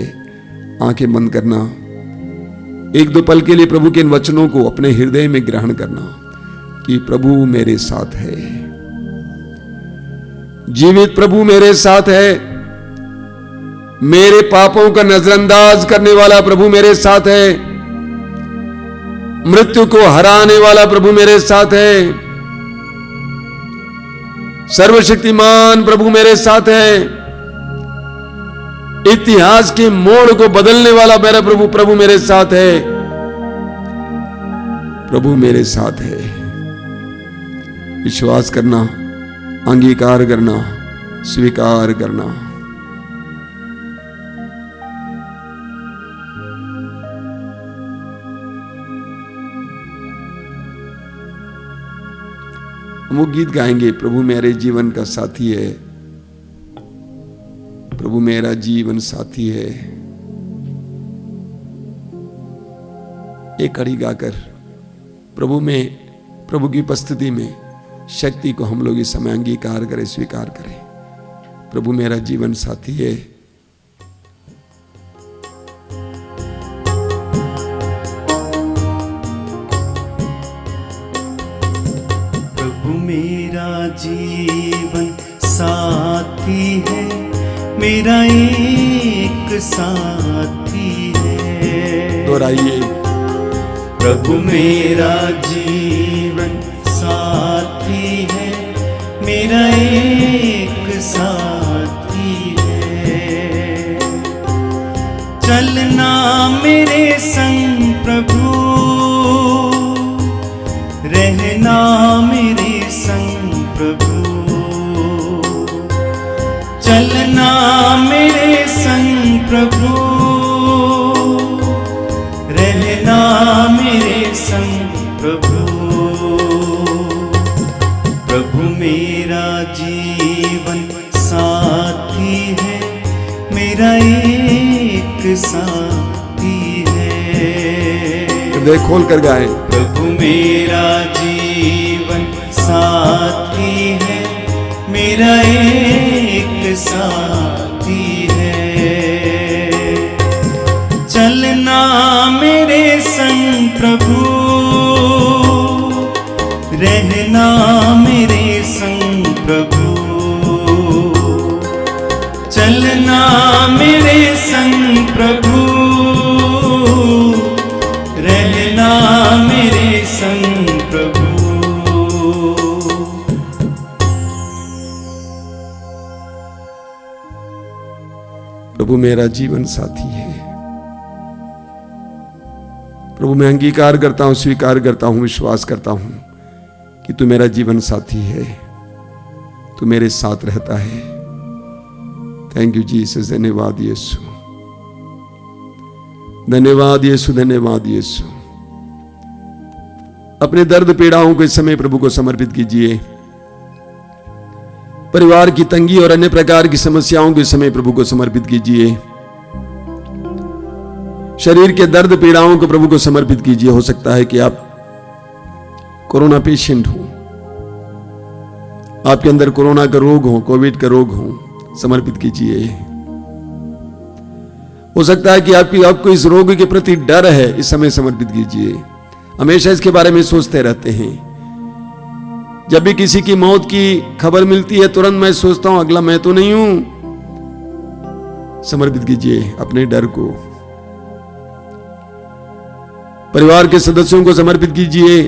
आंखें बंद करना, एक दो पल के लिए प्रभु के इन वचनों को अपने हृदय में ग्रहण करना कि प्रभु मेरे साथ है, जीवित प्रभु मेरे साथ है, मेरे पापों का नजरअंदाज करने वाला प्रभु मेरे साथ है, मृत्यु को हराने वाला प्रभु मेरे साथ है, सर्वशक्तिमान प्रभु मेरे साथ है, इतिहास के मोड़ को बदलने वाला मेरा प्रभु मेरे साथ है, प्रभु मेरे साथ है। विश्वास करना, अंगीकार करना, स्वीकार करना। हम वो गीत गाएंगे, प्रभु मेरे जीवन का साथी है, प्रभु मेरा जीवन साथी है। एक कड़ी गाकर प्रभु की उपस्थिति में शक्ति को हम लोग इस समय अंगीकार करें, स्वीकार करें। प्रभु मेरा जीवन साथी है। प्रभु मेरा जीवन साथी है, मेरा एक साथी है। दोहराइए। प्रभु मेरा जीवन साथी है, मेरा एक साथी है। चलना मेरे संग प्रभु, रहना मेरे संग प्रभु, चलना मेरे संग प्रभु, रहना मेरे संग प्रभु। प्रभु मेरा जीवन साथी है, मेरा एक साथी है। हृदय खोल कर गाएं। प्रभु मेरा जीवन साथी है, मेरा एक साथी है। चलना मेरे संग प्रभु, रहना मेरे संग प्रभु, चलना मेरे संग प्रभु, रहना मेरे संग प्रभु। प्रभु मेरा जीवन साथी है। प्रभु मैं अंगीकार करता हूं, स्वीकार करता हूं, विश्वास करता हूं कि तू मेरा जीवन साथी है, तू मेरे साथ रहता है। Thank you Jesus. धन्यवाद यीशु, धन्यवाद यीशु, धन्यवाद यीशु। अपने दर्द पीड़ाओं को इस समय प्रभु को समर्पित कीजिए। परिवार की तंगी और अन्य प्रकार की समस्याओं को इस समय प्रभु को समर्पित कीजिए। शरीर के दर्द पीड़ाओं को प्रभु को समर्पित कीजिए। हो सकता है कि आप कोरोना पेशेंट हो, आपके अंदर कोरोना का रोग हो, कोविड का रोग हो, समर्पित कीजिए। हो सकता है कि आपको इस रोग के प्रति डर है, इस समय समर्पित कीजिए। हमेशा इसके बारे में सोचते रहते हैं। जब भी किसी की मौत की खबर मिलती है, तुरंत मैं सोचता हूं अगला मैं तो नहीं हूं। समर्पित कीजिए अपने डर को। परिवार के सदस्यों को समर्पित कीजिए।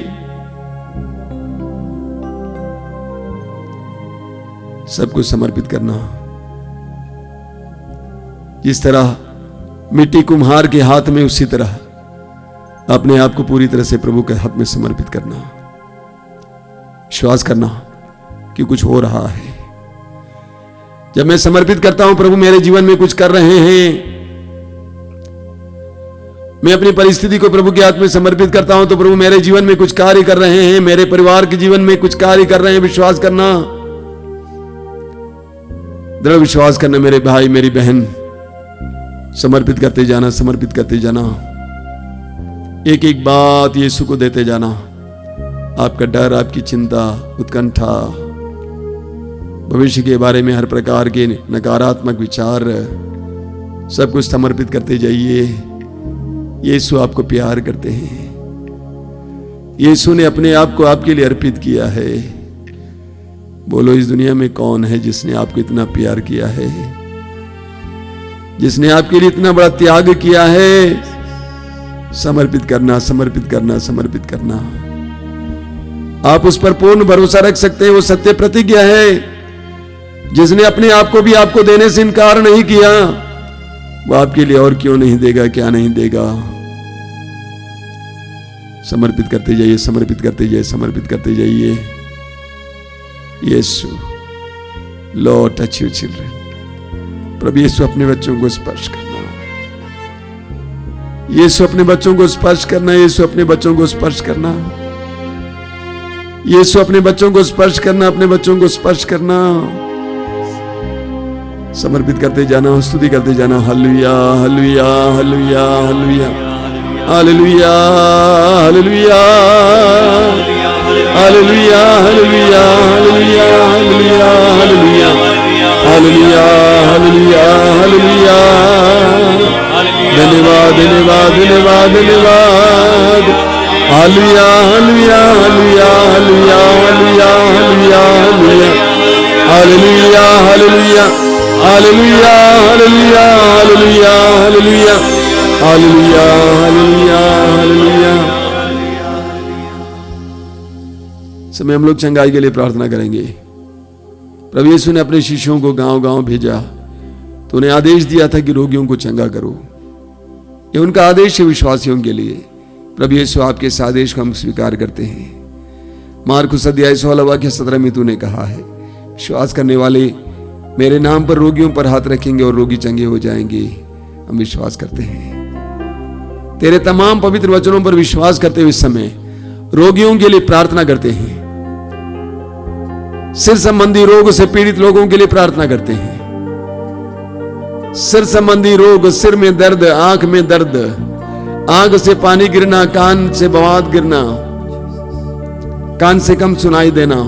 सब कुछ समर्पित करना। जिस तरह मिट्टी कुम्हार के हाथ में, उसी तरह अपने आप को पूरी तरह से प्रभु के हाथ में समर्पित करना। विश्वास करना कि कुछ हो रहा है। जब मैं समर्पित करता हूं प्रभु मेरे जीवन में कुछ कर रहे हैं, मैं अपनी परिस्थिति को प्रभु के हाथ में समर्पित करता हूं तो प्रभु मेरे जीवन में कुछ कार्य कर रहे हैं, मेरे परिवार के जीवन में कुछ कार्य कर रहे हैं। विश्वास करना, दृढ़ विश्वास करना। मेरे भाई मेरी बहन, समर्पित करते जाना, समर्पित करते जाना। एक एक बात यीशु को देते जाना। आपका डर, आपकी चिंता, उत्कंठा, भविष्य के बारे में हर प्रकार के नकारात्मक विचार सब कुछ समर्पित करते जाइए। यीशु आपको प्यार करते हैं। यीशु ने अपने आप को आपके लिए अर्पित किया है। बोलो, इस दुनिया में कौन है जिसने आपको इतना प्यार किया है, जिसने आपके लिए इतना बड़ा त्याग किया है? समर्पित करना, समर्पित करना, समर्पित करना। आप उस पर पूर्ण भरोसा रख सकते हैं। वो सत्य प्रतिज्ञा है। जिसने अपने आप को भी आपको देने से इनकार नहीं किया, वो आपके लिए और क्यों नहीं देगा, क्या नहीं देगा। समर्पित करते जाइए, समर्पित करते जाइए, समर्पित करते जाइए। यीशु, लॉर्ड टच योर चिल्ड्रन। प्रभु यीशु अपने बच्चों को स्पर्श करना, यीशु अपने बच्चों को स्पर्श करना, यीशु अपने बच्चों को स्पर्श करना, यीशु अपने बच्चों को स्पर्श करना, अपने बच्चों को स्पर्श करना। समर्पित करते जाना, स्तुति करते जाना। Hallelujah, hallelujah, hallelujah, hallelujah, hallelujah, hallelujah, hallelujah, hallelujah, hallelujah, hallelujah, hallelujah, hallelujah, hallelujah. धन्यवाद, धन्यवाद, धन्यवाद, धन्यवाद। Hallelujah, hallelujah, hallelujah, hallelujah, hallelujah, hallelujah, hallelujah, hallelujah, hallelujah, hallelujah, hallelujah, hallelujah, hallelujah, hallelujah, hallelujah. समय हम लोग चंगाई के लिए प्रार्थना करेंगे। प्रभु यीशु ने अपने शिष्यों को गांव-गांव भेजा तो उन्हें आदेश दिया था कि रोगियों को चंगा करो। ये उनका आदेश है विश्वासियों के लिए। प्रभु यीशु आपके इस आदेश को हम स्वीकार करते हैं। मार्कुस अध्याय 16 वाक्य 17 में तूने कहा है, विश्वास करने वाले मेरे नाम पर रोगियों पर हाथ रखेंगे और रोगी चंगे हो जाएंगे। हम विश्वास करते हैं। तेरे तमाम पवित्र वचनों पर विश्वास करते हुए इस समय रोगियों के लिए प्रार्थना करते हैं। सिर संबंधी रोग से पीड़ित लोगों के लिए प्रार्थना करते हैं। सिर संबंधी रोग, सिर में दर्द, आंख में दर्द, आंख से पानी गिरना, कान से बवाद गिरना, कान से कम सुनाई देना,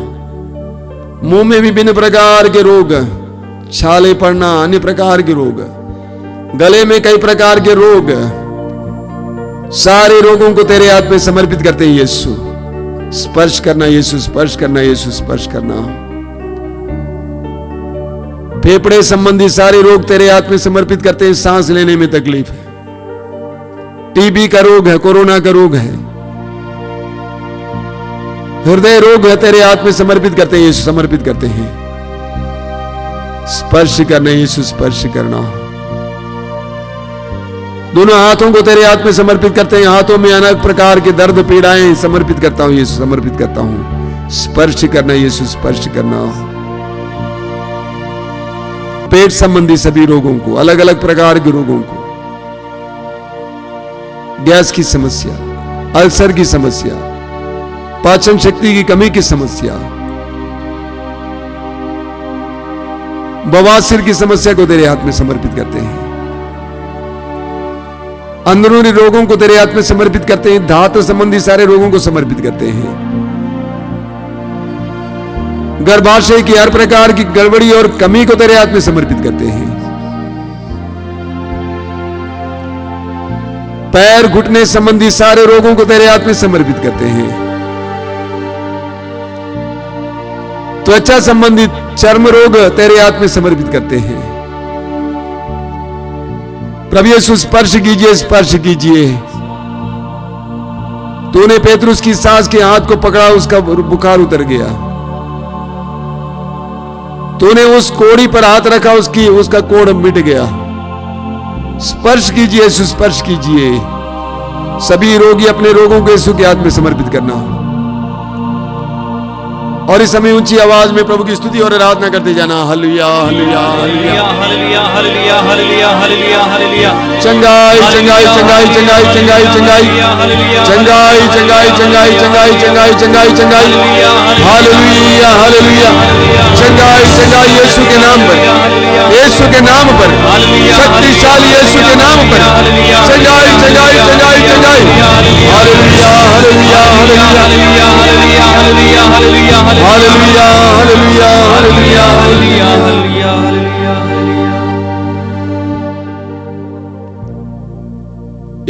मुंह में विभिन्न प्रकार के रोग, छाले पड़ना, अन्य प्रकार के रोग, गले में कई प्रकार के रोग, सारे रोगों को तेरे हाथ में समर्पित करते हैं। यीशु स्पर्श करना, यीशु स्पर्श करना, यीशु स्पर्श करना। फेफड़े संबंधी सारे रोग तेरे हाथ में समर्पित करते हैं। सांस लेने में तकलीफ है, टीबी का रोग है, कोरोना का रोग है, हृदय रोग है, तेरे हाथ में समर्पित करते हैं। यीशु समर्पित करते हैं। स्पर्श करना, यीशु स्पर्श करना। दोनों हाथों को तेरे हाथ में समर्पित करते हैं। हाथों में अनेक प्रकार के दर्द पीड़ाएं समर्पित करता हूं। यीशु समर्पित करता हूं। स्पर्श करना, यीशु स्पर्श करना। पेट संबंधी सभी रोगों को, अलग अलग प्रकार के रोगों को, गैस की समस्या, अल्सर की समस्या, पाचन शक्ति की कमी की समस्या, बवासीर की समस्या को तेरे हाथ में समर्पित करते हैं। अंदरूनी रोगों को तेरे हाथ में समर्पित करते हैं। धातु संबंधी सारे रोगों को समर्पित करते हैं। गर्भाशय की हर प्रकार की गड़बड़ी और कमी को तेरे हाथ में समर्पित करते हैं। पैर घुटने संबंधी सारे रोगों को तेरे हाथ में समर्पित करते हैं। त्वचा संबंधित चर्म रोग तेरे हाथ में समर्पित करते हैं। प्रभु यीशु स्पर्श कीजिए, स्पर्श कीजिए। तूने पेतरुस की सास के हाथ को पकड़ा, उसका बुखार उतर गया। तूने उस कोड़ी पर हाथ रखा, उसका कोड़ मिट गया। स्पर्श कीजिए, यीशु स्पर्श कीजिए। सभी रोगी अपने रोगों को यीशु के हाथ में समर्पित करना। और इस समय ऊंची आवाज में प्रभु की स्तुति और आराधना करते जाना। Hallelujah, hallelujah, hallelujah, hallelujah, hallelujah, hallelujah, hallelujah, hallelujah. चंगाई, चंगाई, चंगाई, चंगाई, चंगाई, चंगाई, चंगाई, चंगाई, चंगाई, चंगाई, चंगाई, चंगाई, चंगाई। Hallelujah, hallelujah. चंगाई, चंगाई यीशु के नाम पर, यीशु के नाम पर, शक्तिशाली यीशु के नाम पर। चंगाई, चंगाई, चंगाई, चंगाई। Hallelujah, hallelujah, hallelujah, hallelujah, hallelujah, hallelujah, hallelujah, hallelujah, hallelujah, hallelujah.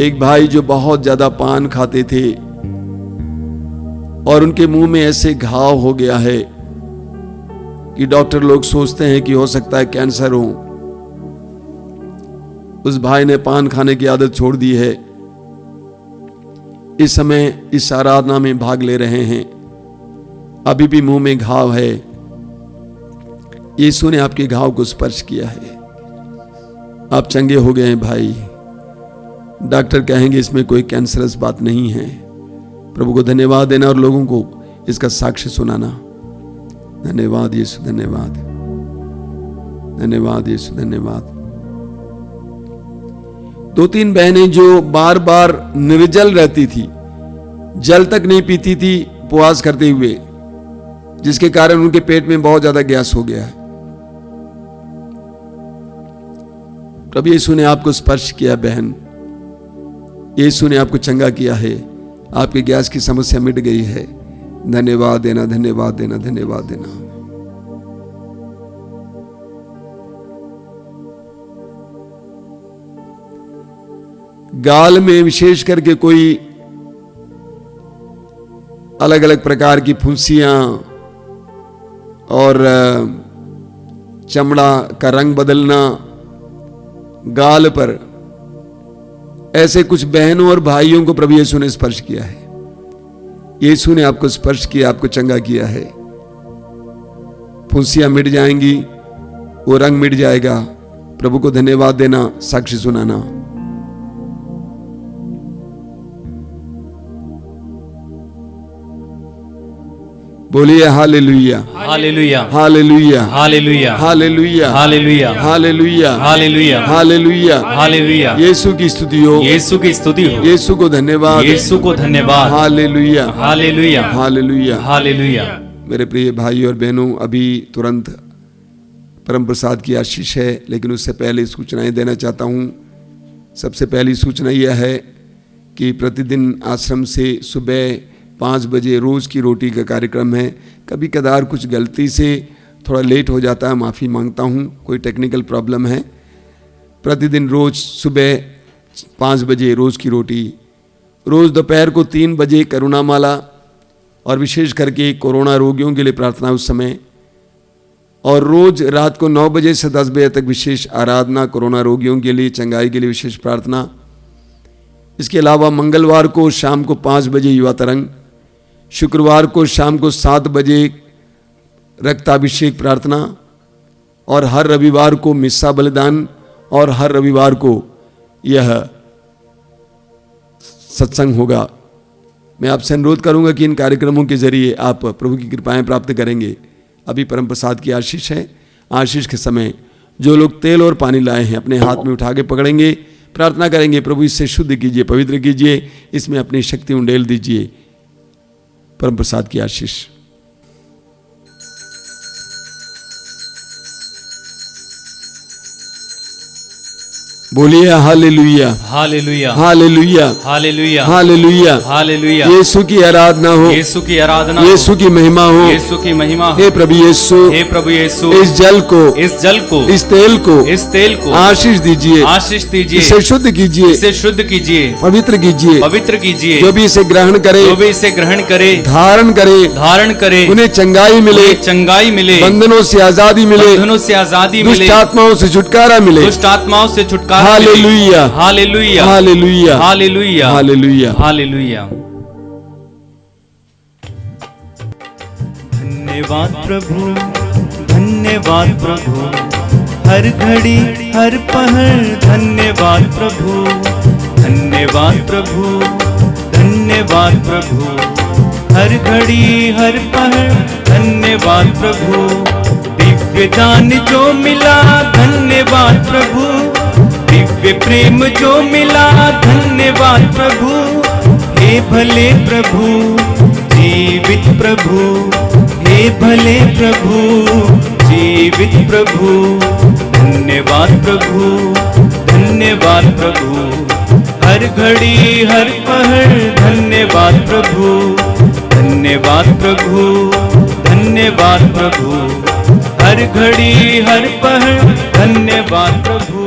एक भाई जो बहुत ज्यादा पान खाते थे और उनके मुंह में ऐसे घाव हो गया है कि डॉक्टर लोग सोचते हैं कि हो सकता है कैंसर हो। उस भाई ने पान खाने की आदत छोड़ दी है। इस समय इस आराधना में भाग ले रहे हैं, अभी भी मुंह में घाव है। यीशु ने आपके घाव को स्पर्श किया है, आप चंगे हो गए हैं भाई। डॉक्टर कहेंगे इसमें कोई कैंसरस बात नहीं है। प्रभु को धन्यवाद देना और लोगों को इसका साक्ष्य सुनाना। धन्यवाद यीशु, धन्यवाद, धन्यवाद यीशु, धन्यवाद। 2-3 बहनें जो बार बार निर्जल रहती थी, जल तक नहीं पीती थी उपवास करते हुए, जिसके कारण उनके पेट में बहुत ज्यादा गैस हो गया है। प्रभु यीशु ने आपको स्पर्श किया बहन, यीशु ने आपको चंगा किया है, आपकी गैस की समस्या मिट गई है। धन्यवाद देना, धन्यवाद देना, धन्यवाद देना। गाल में विशेष करके कोई अलग अलग प्रकार की फुंसियां और चमड़ा का रंग बदलना, गाल पर, ऐसे कुछ बहनों और भाइयों को प्रभु यीशु ने स्पर्श किया है। यीशु ने आपको स्पर्श किया, आपको चंगा किया है। फुंसियां मिट जाएंगी, वो रंग मिट जाएगा। प्रभु को धन्यवाद देना, साक्षी सुनाना। बोलिए हालेलुया, hallelujah, hallelujah, hallelujah, hallelujah, hallelujah, hallelujah, hallelujah, hallelujah, हालेलुया। यीशु की स्तुति हो, यीशु की स्तुति हो, यीशु को धन्यवाद, यीशु को धन्यवाद। Hallelujah, hallelujah, hallelujah. हालेलुया। मेरे प्रिय भाई और बहनों, अभी तुरंत परम प्रसाद की आशीष है, लेकिन उससे पहले सूचनाएं देना चाहता हूं। सबसे पहली सूचना यह है कि प्रतिदिन आश्रम से सुबह 5 बजे रोज़ की रोटी का कार्यक्रम है। कभी कदार कुछ गलती से थोड़ा लेट हो जाता है, माफ़ी मांगता हूँ, कोई टेक्निकल प्रॉब्लम है। प्रतिदिन रोज़ सुबह 5 बजे रोज़ की रोटी, रोज़ दोपहर को 3 बजे करुणामाला, और विशेष करके कोरोना रोगियों के लिए प्रार्थना उस समय, और रोज़ रात को 9 बजे से 10 बजे तक विशेष आराधना, कोरोना रोगियों के लिए चंगाई के लिए विशेष प्रार्थना। इसके अलावा मंगलवार को शाम को 5 बजे युवा तरंग, शुक्रवार को शाम को 7 बजे रक्ताभिषेक प्रार्थना, और हर रविवार को मिस्सा बलिदान, और हर रविवार को यह सत्संग होगा। मैं आपसे अनुरोध करूंगा कि इन कार्यक्रमों के जरिए आप प्रभु की कृपाएं प्राप्त करेंगे। अभी परम प्रसाद की आशीष है। आशीष के समय जो लोग तेल और पानी लाए हैं अपने हाथ में उठा के पकड़ेंगे, प्रार्थना करेंगे, प्रभु इससे शुद्ध कीजिए, पवित्र कीजिए, इसमें अपनी शक्ति उंडेल दीजिए। परम प्रसाद की आशीष। बोलिए हालेलुया, हालेलुया, हालेलुया, हालेलुया, हालेलुया, हालेलुया। यीशु की आराधना हो, यीशु की आराधना, यीशु की महिमा हो, यीशु की महिमा। हे प्रभु यीशु, हे प्रभु यीशु, इस जल को, इस जल को, इस तेल को, इस तेल को आशीष दीजिए, आशीष दीजिए, इसे शुद्ध कीजिए, इसे शुद्ध कीजिए, पवित्र कीजिए। पवित्र कीजिए। जो भी इसे ग्रहण करे, जो भी इसे ग्रहण करे, धारण करे, धारण करे, उन्हें चंगाई मिले, उन्हें चंगाई मिले, बंधनों से आजादी मिले, बंधनों से आजादी मिले, दुष्ट आत्माओं से छुटकारा मिले। दुष्ट आत्माओं से छुटकारा मिले। Hallelujah, hallelujah, hallelujah, hallelujah, hallelujah, hallelujah. धन्यवाद प्रभु, धन्यवाद प्रभु, हर घड़ी हर पहर धन्यवाद प्रभु, धन्यवाद प्रभु, धन्यवाद प्रभु, हर घड़ी हर पहर धन्यवाद प्रभु। दिव्य दान जो मिला धन्यवाद प्रभु, दिव्य प्रेम जो मिला धन्यवाद प्रभु। हे भले प्रभु, जीवित प्रभु, हे भले प्रभु, जीवित प्रभु, धन्यवाद प्रभु, धन्यवाद प्रभु, हर घड़ी हर पहर धन्यवाद प्रभु, धन्यवाद प्रभु, धन्यवाद प्रभु, हर घड़ी हर पहर धन्यवाद प्रभु।